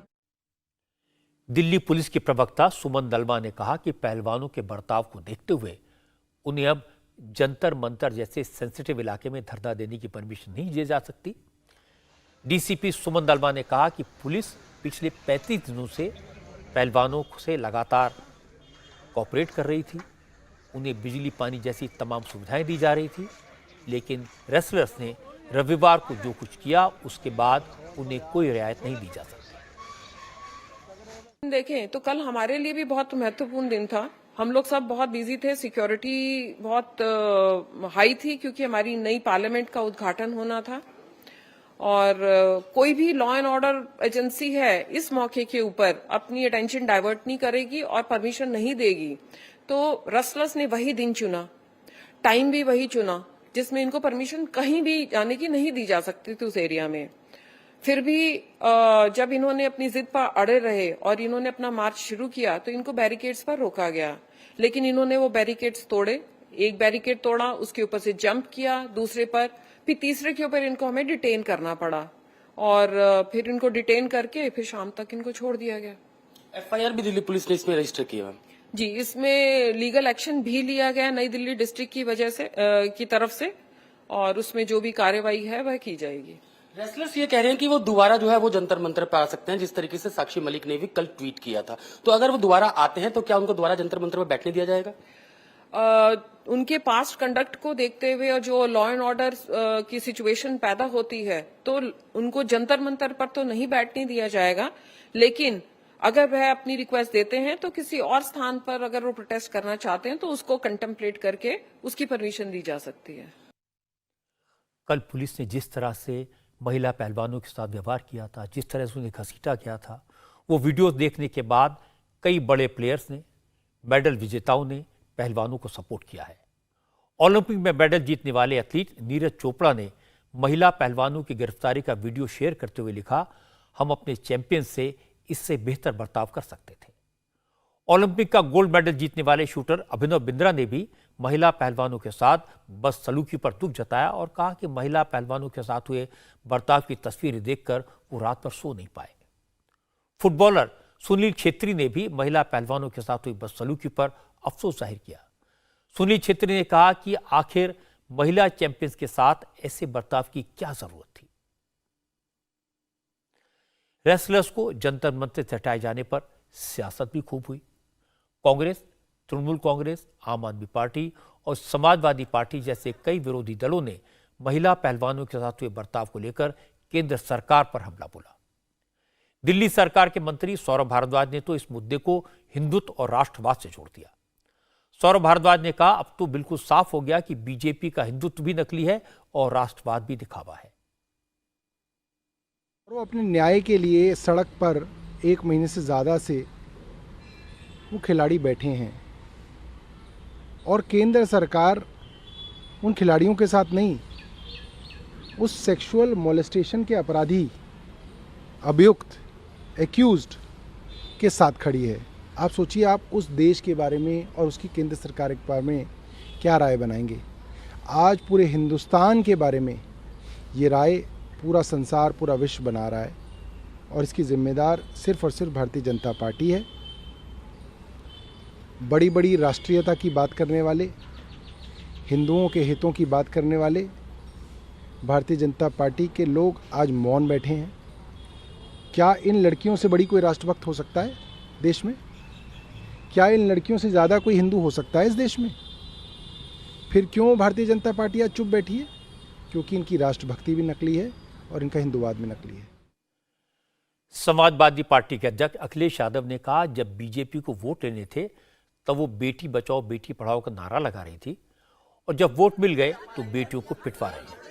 दिल्ली पुलिस की प्रवक्ता सुमन दलवा ने कहा कि पहलवानों के बर्ताव को देखते हुए उन्हें अब जंतर मंतर जैसे सेंसिटिव इलाके में धरना देने की परमिशन नहीं दी जा सकती। डीसीपी सुमन दलवा ने कहा कि पुलिस पिछले 35 दिनों से पहलवानों से लगातार कोऑपरेट कर रही थी, उन्हें बिजली पानी जैसी तमाम सुविधाएं दी जा रही थी, लेकिन रेसलर्स ने रविवार को जो कुछ किया उसके बाद उन्हें कोई रियायत नहीं दी जा सकती। देखें तो कल हमारे लिए भी बहुत महत्वपूर्ण दिन था। हम लोग सब बहुत बिजी थे, सिक्योरिटी बहुत हाई थी क्योंकि हमारी नई पार्लियामेंट का उद्घाटन होना था और कोई भी लॉ एंड ऑर्डर एजेंसी है इस मौके के ऊपर अपनी अटेंशन डाइवर्ट नहीं करेगी और परमिशन नहीं देगी। तो रेस्लर्स ने वही दिन चुना, टाइम भी वही चुना जिसमें इनको परमिशन कहीं भी जाने की नहीं दी जा सकती थी उस एरिया में। फिर भी जब इन्होंने अपनी जिद पर अड़े रहे और इन्होंने अपना मार्च शुरू किया तो इनको बैरिकेड्स पर रोका गया, लेकिन इन्होंने वो बैरिकेड्स तोड़े। एक बैरिकेड तोड़ा, उसके ऊपर से जंप किया, दूसरे पर, फिर तीसरे के ऊपर इनको हमें डिटेन करना पड़ा और फिर इनको डिटेन करके फिर शाम तक इनको छोड़ दिया गया। एफआईआर भी दिल्ली पुलिस ने इसमें रजिस्टर किया जी, इसमें लीगल एक्शन भी लिया गया नई दिल्ली डिस्ट्रिक्ट की वजह से की तरफ से और उसमें जो भी कार्रवाई है वह की जाएगी। रेसलर्स ये कह रहे हैं कि वो दोबारा जो है वो जंतर मंतर पे आ सकते हैं, जिस तरीके से साक्षी मलिक ने भी कल ट्वीट किया था। तो अगर वो दोबारा आते हैं तो क्या उनको दोबारा जंतर मंतर पे बैठने दिया जाएगा? उनके पास्ट कंडक्ट को देखते हुए और जो लॉ एंड ऑर्डर की सिचुएशन पैदा होती है तो उनको जंतर मंतर पर तो नहीं बैठने दिया जाएगा, लेकिन अगर वह अपनी रिक्वेस्ट देते हैं तो किसी और स्थान पर अगर वो प्रोटेस्ट करना चाहते हैं तो उसको कंटेम्पलेट करके उसकी परमिशन दी जा सकती है। कल पुलिस ने जिस तरह से महिला पहलवानों के साथ व्यवहार किया था, जिस तरह से उन्हें घसीटा गया था, वो वीडियोस देखने के बाद कई बड़े प्लेयर्स ने, मेडल विजेताओं ने पहलवानों को सपोर्ट किया है। ओलंपिक में मेडल जीतने वाले एथलीट नीरज चोपड़ा ने महिला पहलवानों की गिरफ्तारी का वीडियो शेयर करते हुए लिखा, हम अपने चैंपियन से इससे बेहतर बर्ताव कर सकते थे। ओलंपिक का गोल्ड मेडल जीतने वाले शूटर अभिनव बिंद्रा ने भी महिला पहलवानों के साथ बदसलूकी पर दुख जताया और कहा कि महिला पहलवानों के साथ हुए बर्ताव की तस्वीरें देखकर वो रात भर सो नहीं पाए। फुटबॉलर सुनील छेत्री ने भी महिला पहलवानों के साथ हुई बदसलूकी पर अफसोस जाहिर किया। सुनील छेत्री ने कहा कि आखिर महिला चैंपियंस के साथ ऐसे बर्ताव की क्या जरूरत थी। रेसलर्स को जंतर मंतर से हटाए जाने पर सियासत भी खूब हुई। कांग्रेस, तृणमूल कांग्रेस, आम आदमी पार्टी और समाजवादी पार्टी जैसे कई विरोधी दलों ने महिला पहलवानों के साथ हुए बर्ताव को लेकर केंद्र सरकार पर हमला बोला। दिल्ली सरकार के मंत्री सौरभ भारद्वाज ने तो इस मुद्दे को हिंदुत्व और राष्ट्रवाद से जोड़ दिया। सौरभ भारद्वाज ने कहा, अब तो बिल्कुल साफ हो गया कि बीजेपी का हिंदुत्व भी नकली है और राष्ट्रवाद भी दिखावा है। वो अपने न्याय के लिए सड़क पर 1 महीने से ज़्यादा से वो खिलाड़ी बैठे हैं और केंद्र सरकार उन खिलाड़ियों के साथ नहीं, उस सेक्सुअल मोलेस्टेशन के अपराधी, अभियुक्त, एक्यूज्ड के साथ खड़ी है। आप सोचिए, आप उस देश के बारे में और उसकी केंद्र सरकार के बारे में क्या राय बनाएंगे। आज पूरे हिंदुस्तान के बारे में ये राय पूरा संसार, पूरा विश्व बना रहा है और इसकी जिम्मेदार सिर्फ और सिर्फ भारतीय जनता पार्टी है। बड़ी बड़ी राष्ट्रीयता की बात करने वाले, हिंदुओं के हितों की बात करने वाले भारतीय जनता पार्टी के लोग आज मौन बैठे हैं। क्या इन लड़कियों से बड़ी कोई राष्ट्रभक्त हो सकता है देश में? क्या इन लड़कियों से ज़्यादा कोई हिंदू हो सकता है इस देश में? फिर क्यों भारतीय जनता पार्टी आज चुप बैठी है? क्योंकि इनकी राष्ट्रभक्ति भी नकली है और इनका हिंदुवाद भी नकली है। समाजवादी पार्टी के अध्यक्ष अखिलेश यादव ने कहा, जब बीजेपी को वोट लेने थे तब वो बेटी बचाओ बेटी पढ़ाओ का नारा लगा रही थी और जब वोट मिल गए तो बेटियों को पिटवा रही है।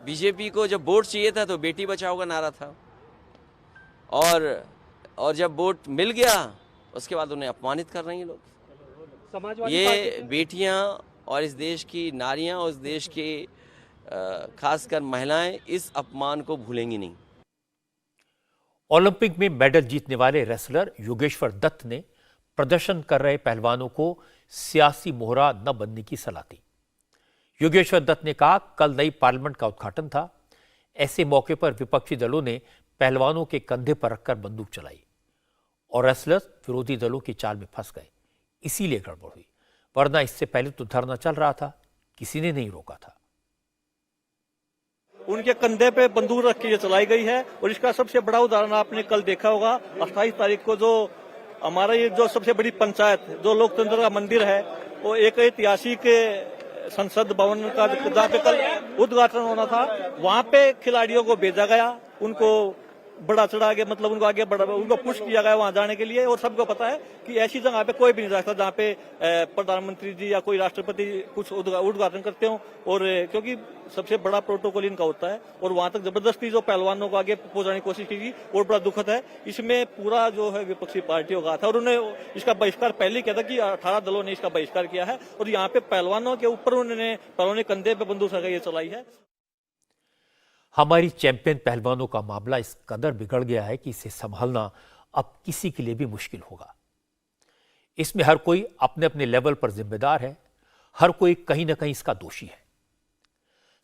बीजेपी को जब वोट चाहिए था तो बेटी बचाओ का नारा था और जब वोट मिल गया उसके बाद उन्हें अपमानित कर रही हैं लोग। ये बेटियां और इस देश की नारियां और इस देश के खासकर महिलाएं इस अपमान को भूलेंगी नहीं। ओलंपिक में मेडल जीतने वाले रेसलर योगेश्वर दत्त ने प्रदर्शन कर रहे पहलवानों को सियासी मोहरा न बनने की सलाह दी। योगेश्वर दत्त ने कहा, कल नई पार्लियामेंट का उद्घाटन था, ऐसे मौके पर विपक्षी दलों ने पहलवानों के कंधे पर रखकर बंदूक चलाई और रेसलर्स विरोधी दलों की चाल में फंस गए, इसीलिए गड़बड़ हुई, वरना इससे पहले तो धरना चल रहा था, किसी ने नहीं रोका था। उनके कंधे पे बंदूक रख के ये चलाई गई है और इसका सबसे बड़ा उदाहरण आपने कल देखा होगा। 28 तारीख को जो हमारा ये जो सबसे बड़ी पंचायत, जो लोकतंत्र का मंदिर है, वो एक ऐतिहासिक संसद भवन का जहाँ पे कल उद्घाटन होना था, वहाँ पे खिलाड़ियों को भेजा गया, उनको बड़ा चढ़ा के मतलब उनको आगे बढ़ा, उनको पुश किया गया वहां जाने के लिए। और सबको पता है कि ऐसी जगह पे कोई भी नहीं जा सकता जहाँ पे प्रधानमंत्री जी या कोई राष्ट्रपति कुछ उद्घाटन करते हो, और क्योंकि सबसे बड़ा प्रोटोकॉल इनका होता है। और वहां तक जबरदस्ती जो पहलवानों को आगे पहुंचाने की कोशिश की गई और बड़ा दुखद है। इसमें पूरा जो है विपक्षी पार्टियों का था और उन्होंने इसका बहिष्कार पहले किया था कि 18 दलों ने इसका बहिष्कार किया है। और यहाँ पे पहलवानों के ऊपर उन्होंने पहलवानों ने कंधे पे बंदूक रखकर ये चलाई है। हमारी चैंपियन पहलवानों का मामला इस कदर बिगड़ गया है कि इसे संभालना अब किसी के लिए भी मुश्किल होगा। इसमें हर कोई अपने अपने लेवल पर जिम्मेदार है, हर कोई कहीं ना कहीं इसका दोषी है।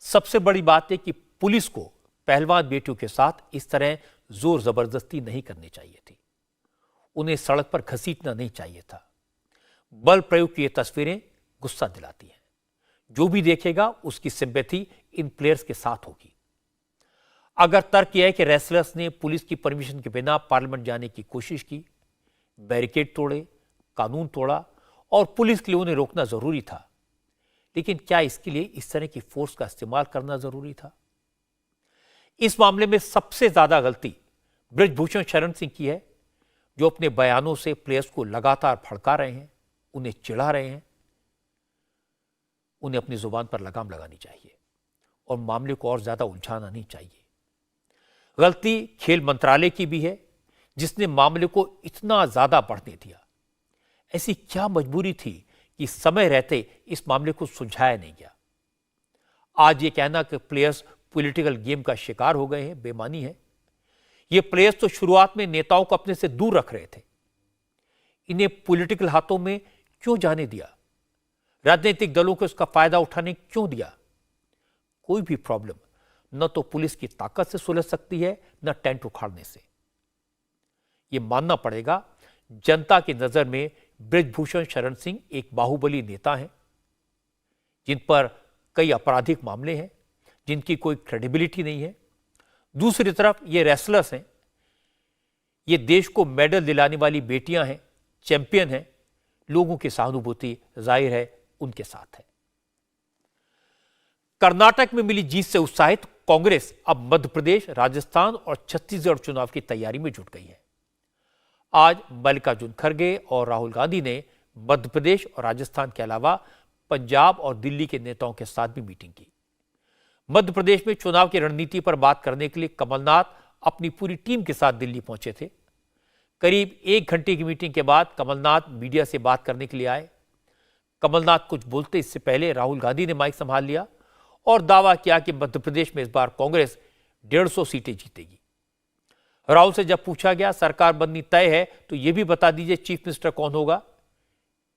सबसे बड़ी बात है कि पुलिस को पहलवान बेटियों के साथ इस तरह जोर जबरदस्ती नहीं करनी चाहिए थी, उन्हें सड़क पर घसीटना नहीं चाहिए था। बल प्रयोग की ये तस्वीरें गुस्सा दिलाती हैं। जो भी देखेगा उसकी सिंपैथी इन प्लेयर्स के साथ होगी। अगर तर्क यह है कि रेसलर्स ने पुलिस की परमिशन के बिना पार्लियामेंट जाने की कोशिश की, बैरिकेड तोड़े, कानून तोड़ा और पुलिस के लिए उन्हें रोकना जरूरी था, लेकिन क्या इसके लिए इस तरह की फोर्स का इस्तेमाल करना जरूरी था? इस मामले में सबसे ज्यादा गलती बृजभूषण शरण सिंह की है, जो अपने बयानों से प्लेयर्स को लगातार भड़का रहे हैं, उन्हें चिढ़ा रहे हैं। उन्हें अपनी जुबान पर लगाम लगानी चाहिए और मामले को और ज्यादा उलझाना नहीं चाहिए। गलती खेल मंत्रालय की भी है, जिसने मामले को इतना ज्यादा बढ़ने दिया। ऐसी क्या मजबूरी थी कि समय रहते इस मामले को सुलझाया नहीं गया? आज ये कहना कि प्लेयर्स पॉलिटिकल गेम का शिकार हो गए हैं, बेमानी है। ये प्लेयर्स तो शुरुआत में नेताओं को अपने से दूर रख रहे थे। इन्हें पॉलिटिकल हाथों में क्यों जाने दिया? राजनीतिक दलों को इसका फायदा उठाने क्यों दिया? कोई भी प्रॉब्लम न तो पुलिस की ताकत से सुलझ सकती है, न टेंट उखाड़ने से। यह मानना पड़ेगा, जनता की नजर में बृजभूषण शरण सिंह एक बाहुबली नेता हैं, जिन पर कई आपराधिक मामले हैं, जिनकी कोई क्रेडिबिलिटी नहीं है। दूसरी तरफ ये रेसलर्स हैं, ये देश को मेडल दिलाने वाली बेटियां हैं, चैंपियन हैं। लोगों की सहानुभूति जाहिर है उनके साथ है। कर्नाटक में मिली जीत से उत्साहित कांग्रेस अब मध्य प्रदेश, राजस्थान और छत्तीसगढ़ चुनाव की तैयारी में जुट गई है। आज मल्लिकार्जुन खड़गे और राहुल गांधी ने मध्य प्रदेश और राजस्थान के अलावा पंजाब और दिल्ली के नेताओं के साथ भी मीटिंग की। मध्य प्रदेश में चुनाव की रणनीति पर बात करने के लिए कमलनाथ अपनी पूरी टीम के साथ दिल्ली पहुंचे थे। करीब 1 घंटे की मीटिंग के बाद कमलनाथ मीडिया से बात करने के लिए आए। कमलनाथ कुछ बोलते इससे पहले राहुल गांधी ने माइक संभाल लिया और दावा किया कि मध्य प्रदेश में इस बार कांग्रेस 150 सीटें जीतेगी। राहुल से जब पूछा गया सरकार बननी तय है तो यह भी बता दीजिए चीफ मिनिस्टर कौन होगा,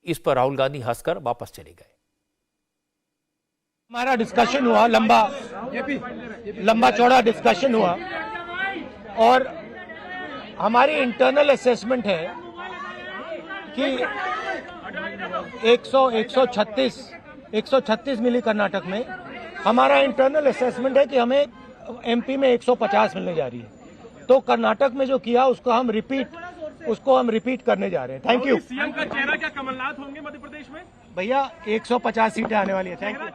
इस पर राहुल गांधी हंसकर वापस चले गए। हमारा डिस्कशन हुआ, लंबा चौड़ा डिस्कशन हुआ और हमारी इंटरनल असेसमेंट है कि 136 मिली कर्नाटक में। हमारा इंटरनल असेसमेंट है कि हमें एमपी में 150 मिलने जा रही है। तो कर्नाटक में जो किया उसको हम रिपीट करने जा रहे हैं। Thank you. सीएम का चेहरा क्या कमलनाथ होंगे मध्य प्रदेश में? भैया 150 सीटें आने वाली है। Thank you.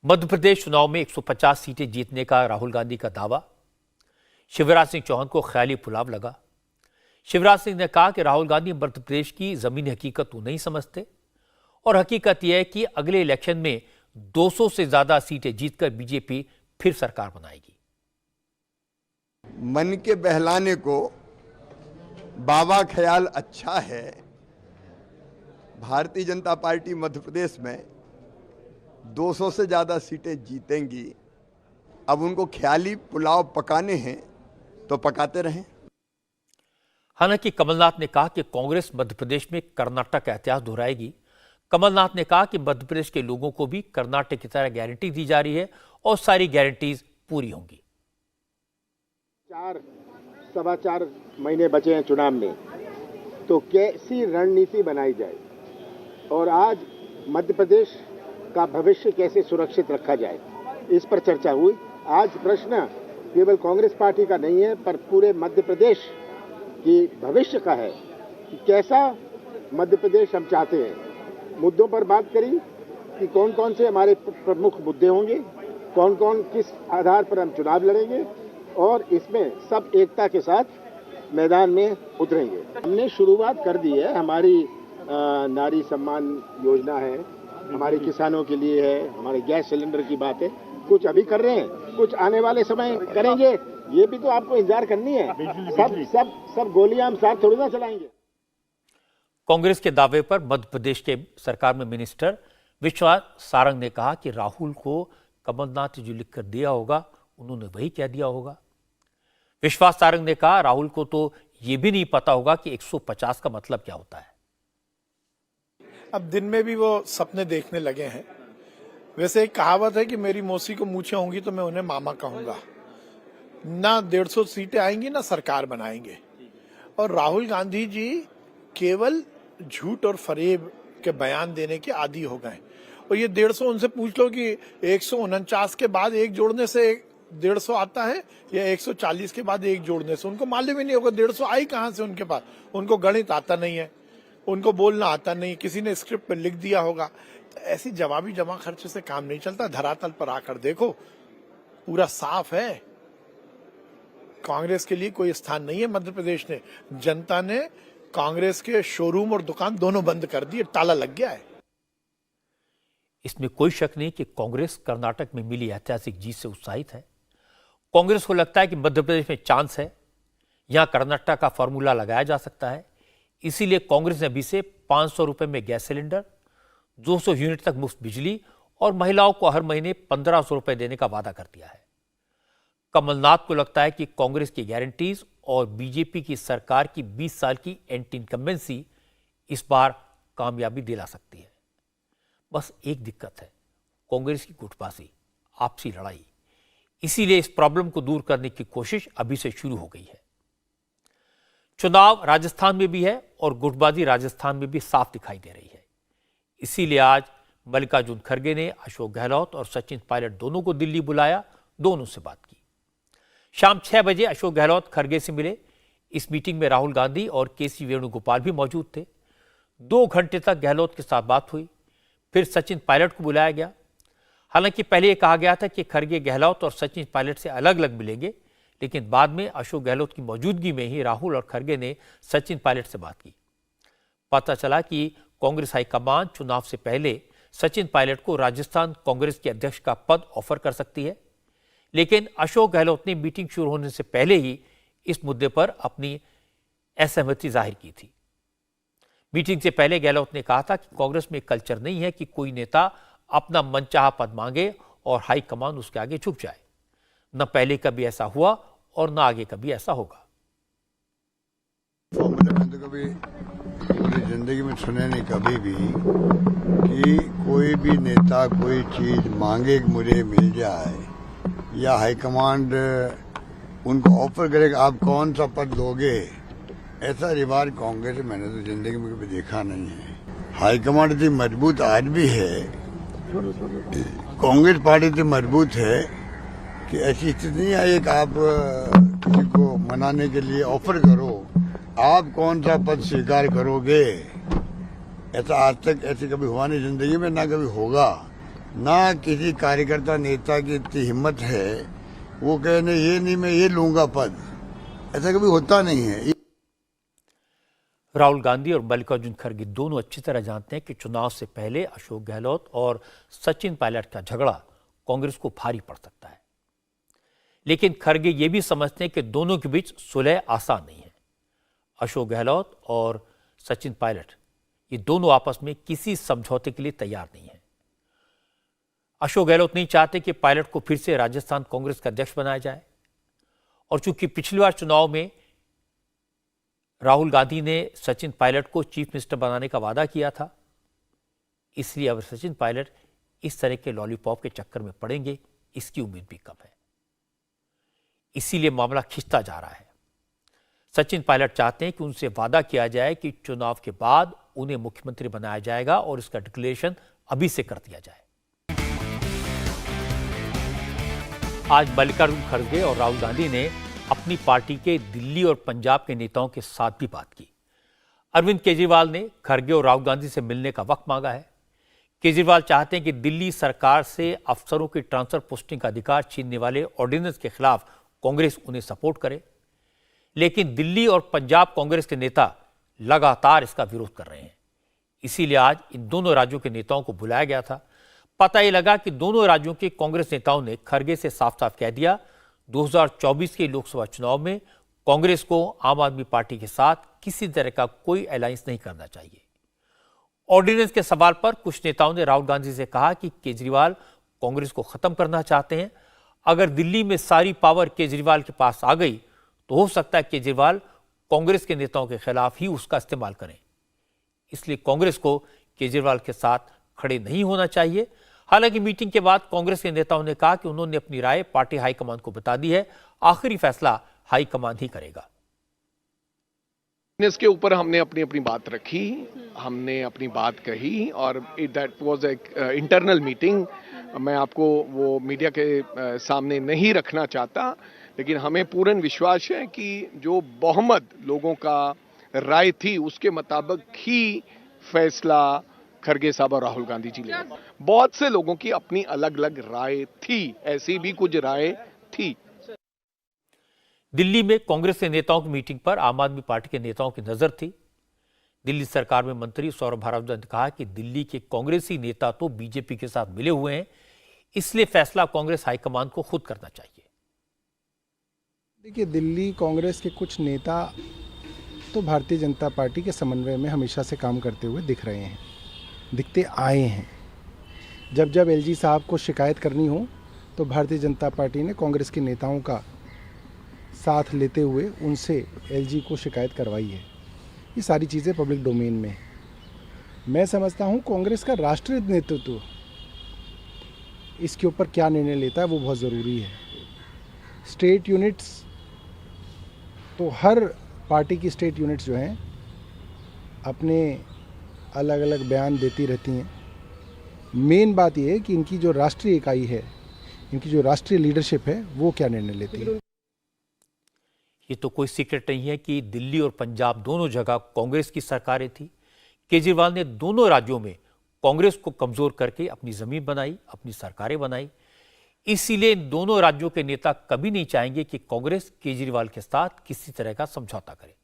मध्य प्रदेश चुनाव में 150 सीटें जीतने का राहुल गांधी का दावा। शिवराज सिंह चौहान को ख्याली पुलाव लगा। शिवराज सिंह ने कहा कि राहुल गांधी मध्य प्रदेश की जमीनी हकीकत को नहीं समझते और हकीकत यह है कि अगले इलेक्शन में 200 से ज्यादा सीटें जीतकर बीजेपी फिर सरकार बनाएगी। मन के बहलाने को बाबा ख्याल अच्छा है। भारतीय जनता पार्टी मध्य प्रदेश में 200 से ज्यादा सीटें जीतेंगी। अब उनको ख्याली पुलाव पकाने हैं तो पकाते रहें। हालांकि कमलनाथ ने कहा कि कांग्रेस मध्य प्रदेश में कर्नाटक का इतिहास दोहराएगी। कमलनाथ ने कहा कि मध्य प्रदेश के लोगों को भी कर्नाटक की तरह गारंटी दी जा रही है और सारी गारंटीज पूरी होंगी। 4 महीने बचे हैं चुनाव में, तो कैसी रणनीति बनाई जाए और आज मध्य प्रदेश का भविष्य कैसे सुरक्षित रखा जाए, इस पर चर्चा हुई। आज प्रश्न केवल कांग्रेस पार्टी का नहीं है, पर पूरे मध्य प्रदेश की भविष्य का है कि कैसा मध्य प्रदेश हम चाहते हैं। मुद्दों पर बात करी कि कौन कौन से हमारे प्रमुख मुद्दे होंगे, कौन कौन किस आधार पर हम चुनाव लड़ेंगे और इसमें सब एकता के साथ मैदान में उतरेंगे। हमने शुरुआत कर दी है, हमारी नारी सम्मान योजना है, हमारे किसानों के लिए है, हमारे गैस सिलेंडर की बात है, कुछ अभी कर रहे हैं, कुछ आने वाले समय करेंगे। ये भी तो आपको इंतजार करनी है। सब गोलियां हम साथ थोड़ी ना चलाएंगे। कांग्रेस के दावे पर मध्य प्रदेश के सरकार में मिनिस्टर विश्वास सारंग ने कहा कि राहुल को कमलनाथ जो लिखकर दिया होगा उन्होंने वही कह दिया होगा। विश्वास सारंग ने कहा राहुल को तो ये भी नहीं पता होगा कि 150 का मतलब क्या होता है। अब दिन में भी वो सपने देखने लगे हैं। वैसे एक कहावत है कि मेरी मौसी को मूछें होंगी तो मैं उन्हें मामा कहूंगा। ना 150 सीटें आएंगी ना सरकार बनाएंगे। और राहुल गांधी जी केवल झूठ और फरेब के बयान देने के आदी हो गए। और ये 150 उनसे पूछ लो कि 149 के बाद एक जोड़ने से 150 आता है या 140 के बाद एक जोड़ने से, उनको मालूम ही नहीं होगा 150 आई कहां से उनके पास। उनको गणित आता नहीं है, उनको बोलना आता नहीं, किसी ने स्क्रिप्ट पे लिख दिया होगा। तो ऐसी जवाबी जमा खर्चे से काम नहीं चलता। धरातल पर आकर देखो, पूरा साफ है। कांग्रेस के लिए कोई स्थान नहीं है मध्य प्रदेश में। जनता ने कांग्रेस के शोरूम और दुकान दोनों बंद कर दिए, ताला लग गया है। इसमें कोई शक नहीं कि कांग्रेस कर्नाटक में मिली ऐतिहासिक जीत से उत्साहित है। कांग्रेस को लगता है कि मध्य प्रदेश में चांस है, यहां कर्नाटक का फॉर्मूला लगाया जा सकता है। इसीलिए कांग्रेस ने अभी से 500 रुपए में गैस सिलेंडर, 200 यूनिट तक मुफ्त बिजली और महिलाओं को हर महीने 1500 रुपए देने का वादा कर दिया है। कमलनाथ को लगता है कि कांग्रेस की गारंटीज और बीजेपी की सरकार की 20 साल की एंटी इनकम्बेंसी इस बार कामयाबी दिला सकती है। बस एक दिक्कत है, कांग्रेस की गुटबाजी, आपसी लड़ाई। इसीलिए इस प्रॉब्लम को दूर करने की कोशिश अभी से शुरू हो गई है। चुनाव राजस्थान में भी है और गुटबाजी राजस्थान में भी साफ दिखाई दे रही है। इसीलिए आज मल्लिकार्जुन खड़गे ने अशोक गहलोत और सचिन पायलट दोनों को दिल्ली बुलाया, दोनों से बात की। शाम 6 बजे अशोक गहलोत खड़गे से मिले। इस मीटिंग में राहुल गांधी और केसी वेणुगोपाल भी मौजूद थे। 2 घंटे तक गहलोत के साथ बात हुई। फिर सचिन पायलट को बुलाया गया। हालांकि पहले यह कहा गया था कि खड़गे गहलोत और सचिन पायलट से अलग अलग मिलेंगे, लेकिन बाद में अशोक गहलोत की मौजूदगी में ही राहुल और खड़गे ने सचिन पायलट से बात की। पता चला कि कांग्रेस हाईकमान चुनाव से पहले सचिन पायलट को राजस्थान कांग्रेस के अध्यक्ष का पद ऑफर कर सकती है, लेकिन अशोक गहलोत ने मीटिंग शुरू होने से पहले ही इस मुद्दे पर अपनी असहमति जाहिर की थी। मीटिंग से पहले गहलोत ने कहा था कि कांग्रेस में कल्चर नहीं है कि कोई नेता अपना मनचाहा पद मांगे और हाईकमान उसके आगे झुक जाए। न पहले कभी ऐसा हुआ और न आगे कभी ऐसा होगा। मैंने तो कभी पूरी जिंदगी में सुने नहीं कभी भी कि कोई भी नेता कोई चीज मांगे कि मुझे मिल जाए या हाईकमांड उनको ऑफर करे कि आप कौन सा पद लोगे। ऐसा रिवाज कांग्रेस में मैंने तो जिंदगी में कभी देखा नहीं है। हाईकमांड इतनी मजबूत आज भी है, कांग्रेस पार्टी इतनी मजबूत है कि ऐसी स्थिति नहीं आई कि आप किसी को मनाने के लिए ऑफर करो, आप कौन सा पद स्वीकार करोगे। ऐसा आज तक ऐसे कभी हुआ नहीं जिंदगी में, ना कभी होगा। ना किसी कार्यकर्ता नेता की इतनी हिम्मत है वो कहने ये नहीं मैं ये लूंगा पद, ऐसा कभी होता नहीं है। राहुल गांधी और मल्लिकार्जुन खड़गे दोनों अच्छी तरह जानते हैं कि चुनाव से पहले अशोक गहलोत और सचिन पायलट का झगड़ा कांग्रेस को भारी पड़ सकता है, लेकिन खड़गे ये भी समझते हैं कि दोनों के बीच सुलह आसान नहीं है। अशोक गहलोत और सचिन पायलट ये दोनों आपस में किसी समझौते के लिए तैयार नहीं है। अशोक गहलोत नहीं चाहते कि पायलट को फिर से राजस्थान कांग्रेस का अध्यक्ष बनाया जाए, और चूंकि पिछली बार चुनाव में राहुल गांधी ने सचिन पायलट को चीफ मिनिस्टर बनाने का वादा किया था, इसलिए अब सचिन पायलट इस तरह के लॉलीपॉप के चक्कर में पड़ेंगे इसकी उम्मीद भी कम है। इसीलिए मामला खिंचता जा रहा है। सचिन पायलट चाहते हैं कि उनसे वादा किया जाए कि चुनाव के बाद उन्हें मुख्यमंत्री बनाया जाएगा और इसका डिक्लेरेशन अभी से कर दिया जाए। आज मल्लिकार्जुन खड़गे और राहुल गांधी ने अपनी पार्टी के दिल्ली और पंजाब के नेताओं के साथ भी बात की। अरविंद केजरीवाल ने खड़गे और राहुल गांधी से मिलने का वक्त मांगा है। केजरीवाल चाहते हैं कि दिल्ली सरकार से अफसरों की ट्रांसफर पोस्टिंग का अधिकार छीनने वाले ऑर्डिनेंस के खिलाफ कांग्रेस उन्हें सपोर्ट करे। लेकिन दिल्ली और पंजाब कांग्रेस के नेता लगातार इसका विरोध कर रहे हैं। इसीलिए आज इन दोनों राज्यों के नेताओं को बुलाया गया था। पता ये लगा कि दोनों राज्यों के कांग्रेस नेताओं ने खरगे से साफ साफ कह दिया 2024 के लोकसभा चुनाव में कांग्रेस को आम आदमी पार्टी के साथ किसी तरह का कोई अलायंस नहीं करना चाहिए। ऑर्डिनेंस के सवाल पर कुछ नेताओं ने राहुल गांधी से कहा कि केजरीवाल कांग्रेस को खत्म करना चाहते हैं। अगर दिल्ली में सारी पावर केजरीवाल के पास आ गई तो हो सकता है केजरीवाल कांग्रेस के नेताओं के खिलाफ ही उसका इस्तेमाल करें। इसलिए कांग्रेस को केजरीवाल के साथ खड़े नहीं होना चाहिए। हालांकि मीटिंग के बाद कांग्रेस के नेताओं ने कहा कि उन्होंने अपनी राय पार्टी हाईकमान को बता दी है, आखिरी फैसला हाईकमान ही करेगा। इसके ऊपर हमने अपनी अपनी बात रखी, हमने अपनी बात कही और दैट वाज एक इंटरनल मीटिंग। मैं आपको वो मीडिया के सामने नहीं रखना चाहता, लेकिन हमें पूर्ण विश्वास है कि जो बहुमत लोगों का राय थी उसके मुताबिक ही फैसला खरगे साहब और राहुल गांधी जी ले। बहुत से लोगों की अपनी अलग अलग राय थी, ऐसी भी कुछ राय थी। दिल्ली में कांग्रेस के नेताओं की मीटिंग पर आम आदमी पार्टी के नेताओं की नजर थी। दिल्ली सरकार में मंत्री सौरभ भारद्वाज ने कहा कि दिल्ली के कांग्रेसी नेता तो बीजेपी के साथ मिले हुए हैं, इसलिए फैसला कांग्रेस हाईकमान को खुद करना चाहिए। देखिए, दिल्ली कांग्रेस के कुछ नेता तो भारतीय जनता पार्टी के समन्वय में हमेशा से काम करते हुए दिख रहे हैं, दिखते आए हैं। जब जब एलजी साहब को शिकायत करनी हो तो भारतीय जनता पार्टी ने कांग्रेस के नेताओं का साथ लेते हुए उनसे एलजी को शिकायत करवाई है। ये सारी चीज़ें पब्लिक डोमेन में है। मैं समझता हूँ कांग्रेस का राष्ट्रीय नेतृत्व इसके ऊपर क्या निर्णय लेता है वो बहुत ज़रूरी है। स्टेट यूनिट्स तो हर पार्टी की स्टेट यूनिट्स जो हैं अपने अलग अलग बयान देती रहती हैं। मेन बात यह है कि इनकी जो राष्ट्रीय इकाई है, इनकी जो राष्ट्रीय लीडरशिप है, वो क्या निर्णय लेती है। ये तो कोई सीक्रेट नहीं है कि दिल्ली और पंजाब दोनों जगह कांग्रेस की सरकारें थी। केजरीवाल ने दोनों राज्यों में कांग्रेस को कमजोर करके अपनी जमीन बनाई, अपनी सरकारें बनाई। इसीलिए दोनों राज्यों के नेता कभी नहीं चाहेंगे कि कांग्रेस केजरीवाल के साथ किसी तरह का समझौता करे,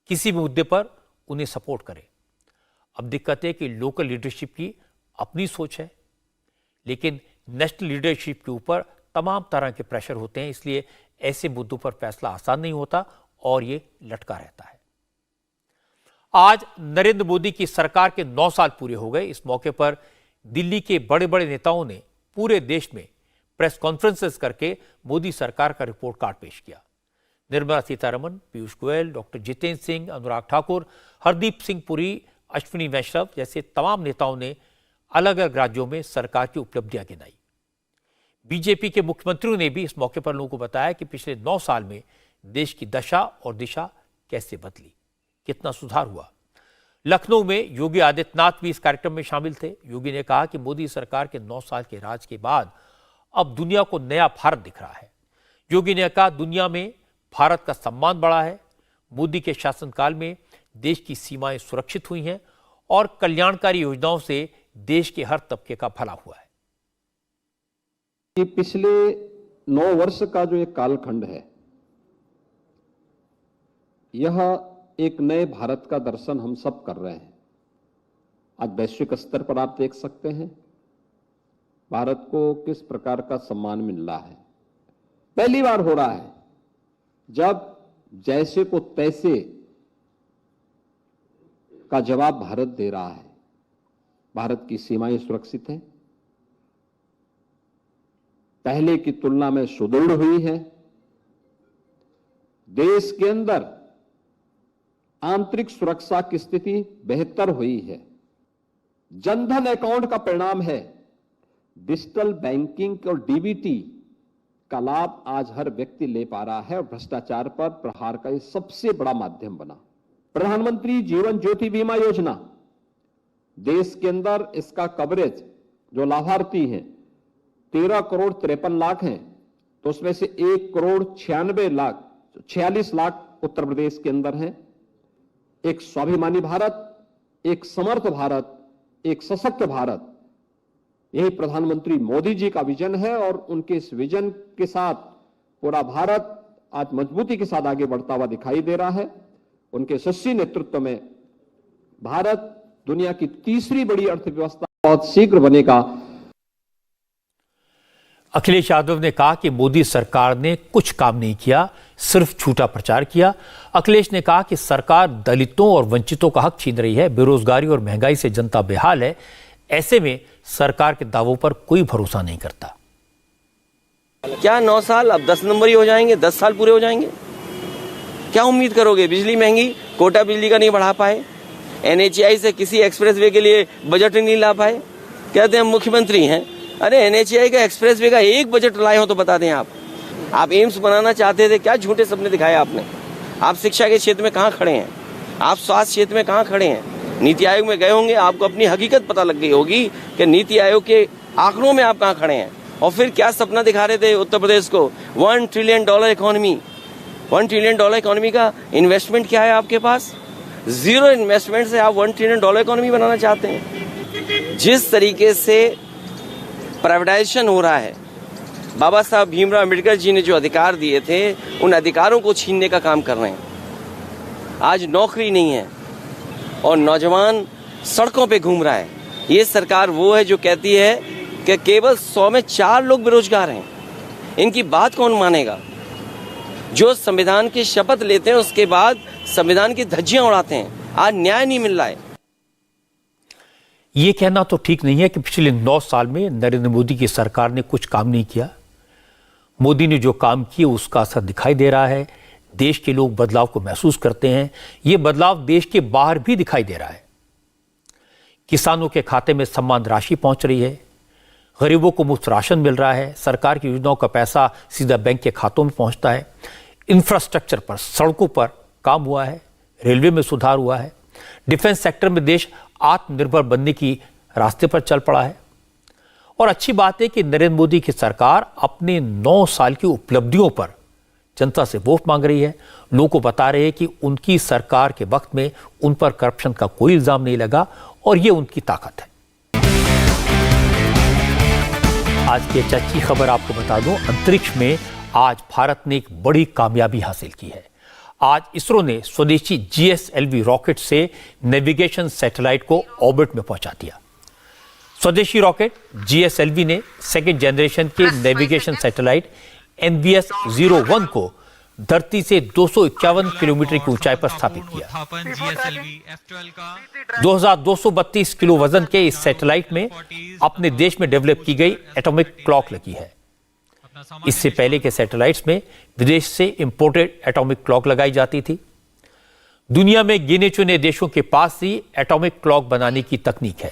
किसी भी मुद्दे पर उन्हें सपोर्ट करे। अब दिक्कत है कि लोकल लीडरशिप की अपनी सोच है, लेकिन नेशनल लीडरशिप के ऊपर तमाम तरह के प्रेशर होते हैं। इसलिए ऐसे मुद्दों पर फैसला आसान नहीं होता और ये लटका रहता है। आज नरेंद्र मोदी की सरकार के 9 साल पूरे हो गए। इस मौके पर दिल्ली के बड़े बड़े नेताओं ने पूरे देश में प्रेस कॉन्फ्रेंसेस करके मोदी सरकार का रिपोर्ट कार्ड पेश किया। निर्मला सीतारमण, पीयूष गोयल, डॉक्टर जितेंद्र सिंह, अनुराग ठाकुर, हरदीप सिंह पुरी, अश्विनी वैष्णव जैसे तमाम नेताओं ने अलग अलग राज्यों में सरकार की उपलब्धियां गिनाई। बीजेपी के मुख्यमंत्रियों ने भी इस मौके पर लोगों को बताया कि पिछले 9 साल में देश की दशा और दिशा कैसे बदली, कितना सुधार हुआ। लखनऊ में योगी आदित्यनाथ भी इस कार्यक्रम में शामिल थे। योगी ने कहा कि मोदी सरकार के 9 साल के राज के बाद अब दुनिया को नया भारत दिख रहा है। योगी ने कहा दुनिया में भारत का सम्मान बढ़ा है। मोदी के शासनकाल में देश की सीमाएं सुरक्षित हुई हैं और कल्याणकारी योजनाओं से देश के हर तबके का भला हुआ है। कि पिछले 9 वर्ष का जो एक कालखंड है, यह एक नए भारत का दर्शन हम सब कर रहे हैं। आज वैश्विक स्तर पर आप देख सकते हैं भारत को किस प्रकार का सम्मान मिल रहा है। पहली बार हो रहा है जब जैसे को तैसे का जवाब भारत दे रहा है। भारत की सीमाएं सुरक्षित हैं, पहले की तुलना में सुदृढ़ हुई है। देश के अंदर आंतरिक सुरक्षा की स्थिति बेहतर हुई है। जनधन अकाउंट का परिणाम है डिजिटल बैंकिंग और डीबीटी का लाभ आज हर व्यक्ति ले पा रहा है और भ्रष्टाचार पर प्रहार का यह सबसे बड़ा माध्यम बना। प्रधानमंत्री जीवन ज्योति बीमा योजना, देश के अंदर इसका कवरेज जो लाभार्थी हैं 13 करोड़ 53 लाख हैं, तो उसमें से 1 करोड़ 46 लाख उत्तर प्रदेश के अंदर हैं। एक स्वाभिमानी भारत, एक समर्थ भारत, एक सशक्त भारत, यही प्रधानमंत्री मोदी जी का विजन है और उनके इस विजन के साथ पूरा भारत आज मजबूती के साथ आगे बढ़ता हुआ दिखाई दे रहा है। उनके यशस्वी नेतृत्व में भारत दुनिया की तीसरी बड़ी अर्थव्यवस्था बहुत शीघ्र बनेगा। अखिलेश यादव ने कहा कि मोदी सरकार ने कुछ काम नहीं किया, सिर्फ झूठा प्रचार किया। अखिलेश ने कहा कि सरकार दलितों और वंचितों का हक छीन रही है, बेरोजगारी और महंगाई से जनता बेहाल है। ऐसे में सरकार के दावों पर कोई भरोसा नहीं करता। क्या 9 साल अब 10 नंबर ही हो जाएंगे, 10 साल पूरे हो जाएंगे? क्या उम्मीद करोगे? बिजली महंगी, कोटा बिजली का नहीं बढ़ा पाए, NHAI से किसी एक्सप्रेसवे के लिए बजट नहीं ला पाए। कहते हैं मुख्यमंत्री हैं, अरे NHAI का एक्सप्रेसवे का एक बजट लाए हो तो बता दें। आप एम्स बनाना चाहते थे, क्या झूठे सपने दिखाए आपने? आप शिक्षा के क्षेत्र में कहाँ खड़े हैं? आप स्वास्थ्य क्षेत्र में कहाँ खड़े हैं? नीति आयोग में गए होंगे, आपको अपनी हकीकत पता लग गई होगी कि नीति आयोग के आंकड़ों में आप कहाँ खड़े हैं। और फिर क्या सपना दिखा रहे थे उत्तर प्रदेश को? $1 ट्रिलियन इकोनॉमी। $1 ट्रिलियन इकोनॉमी का इन्वेस्टमेंट क्या है आपके पास? जीरो इन्वेस्टमेंट से आप $1 ट्रिलियन इकोनॉमी बनाना चाहते हैं। जिस तरीके से प्राइवेटाइजेशन हो रहा है, बाबा साहब भीमराव अम्बेडकर जी ने जो अधिकार दिए थे, उन अधिकारों को छीनने का काम कर रहे हैं। आज नौकरी नहीं है और नौजवान सड़कों पे घूम रहा है। ये सरकार वो है जो कहती है कि केवल 100 में 4 लोग बेरोजगार हैं। इनकी बात कौन मानेगा? जो संविधान की शपथ लेते हैं उसके बाद संविधान की धज्जियां उड़ाते हैं। आज न्याय नहीं मिल रहा है। यह कहना तो ठीक नहीं है कि पिछले 9 साल में नरेंद्र मोदी की सरकार ने कुछ काम नहीं किया। मोदी ने जो काम किए उसका असर दिखाई दे रहा है। देश के लोग बदलाव को महसूस करते हैं। यह बदलाव देश के बाहर भी दिखाई दे रहा है। किसानों के खाते में सम्मान राशि पहुंच रही है, गरीबों को मुफ्त राशन मिल रहा है, सरकार की योजनाओं का पैसा सीधा बैंक के खातों में पहुंचता है। इंफ्रास्ट्रक्चर पर, सड़कों पर काम हुआ है, रेलवे में सुधार हुआ है, डिफेंस सेक्टर में देश आत्मनिर्भर बनने की रास्ते पर चल पड़ा है। और अच्छी बात है कि नरेंद्र मोदी की सरकार अपने 9 साल की उपलब्धियों पर जनता से वोट मांग रही है। लोगों को बता रहे हैं कि उनकी सरकार के वक्त में उन पर करप्शन का कोई इल्जाम नहीं लगा और ये उनकी ताकत है। आज की अच्छी खबर आपको बता दूं, अंतरिक्ष में आज भारत ने एक बड़ी कामयाबी हासिल की है। आज इसरो ने स्वदेशी GSLV रॉकेट से नेविगेशन सैटेलाइट को ऑर्बिट में पहुंचा दिया। स्वदेशी रॉकेट GSLV ने सेकेंड जनरेशन के नेविगेशन सैटेलाइट NVS-01 को धरती से 251 किलोमीटर की ऊंचाई पर स्थापित किया। 2232 किलो वजन के इस सैटेलाइट में अपने देश में डेवलप की गई एटॉमिक क्लॉक लगी है। इससे पहले के सैटेलाइट्स में विदेश से इंपोर्टेड एटॉमिक क्लॉक लगाई जाती थी। दुनिया में गिने चुने देशों के पास ही एटॉमिक क्लॉक बनाने की तकनीक है।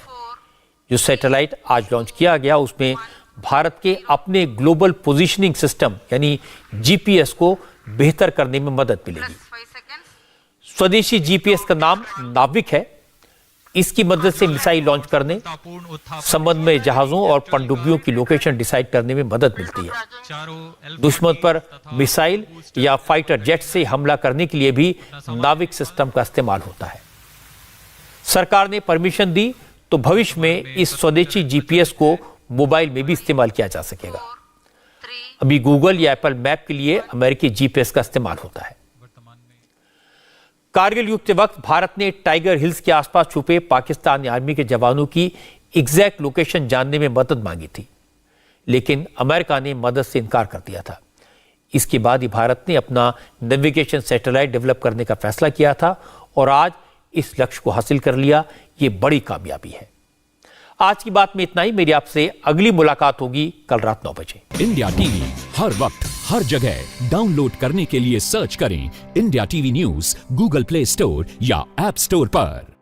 जो सैटेलाइट आज लॉन्च किया गया उसमें भारत के अपने ग्लोबल पोजीशनिंग सिस्टम यानी GPS को बेहतर करने में मदद मिलेगी। स्वदेशी GPS का नाम नाविक है। इसकी मदद से मिसाइल लॉन्च करने, संबंध में जहाजों और पनडुब्बियों की लोकेशन डिसाइड करने में मदद मिलती है। दुश्मन पर मिसाइल या फाइटर जेट से हमला करने के लिए भी नाविक सिस्टम का इस्तेमाल होता है। सरकार ने परमिशन दी तो भविष्य में इस स्वदेशी GPS को मोबाइल में भी इस्तेमाल किया जा सकेगा। अभी गूगल या एप्पल मैप के लिए अमेरिकी GPS का इस्तेमाल होता है। कारगिल युद्ध के वक्त भारत ने टाइगर हिल्स के आसपास छुपे पाकिस्तानी आर्मी के जवानों की एग्जैक्ट लोकेशन जानने में मदद मांगी थी, लेकिन अमेरिका ने मदद से इनकार कर दिया था। इसके बाद ही भारत ने अपना नेविगेशन सैटेलाइट डेवलप करने का फैसला किया था और आज इस लक्ष्य को हासिल कर लिया। ये बड़ी कामयाबी है। आज की बात में इतना ही। मेरी आपसे अगली मुलाकात होगी कल रात 9 बजे। इंडिया टीवी हर वक्त हर जगह डाउनलोड करने के लिए सर्च करें India TV news Google play store या ऐप स्टोर पर।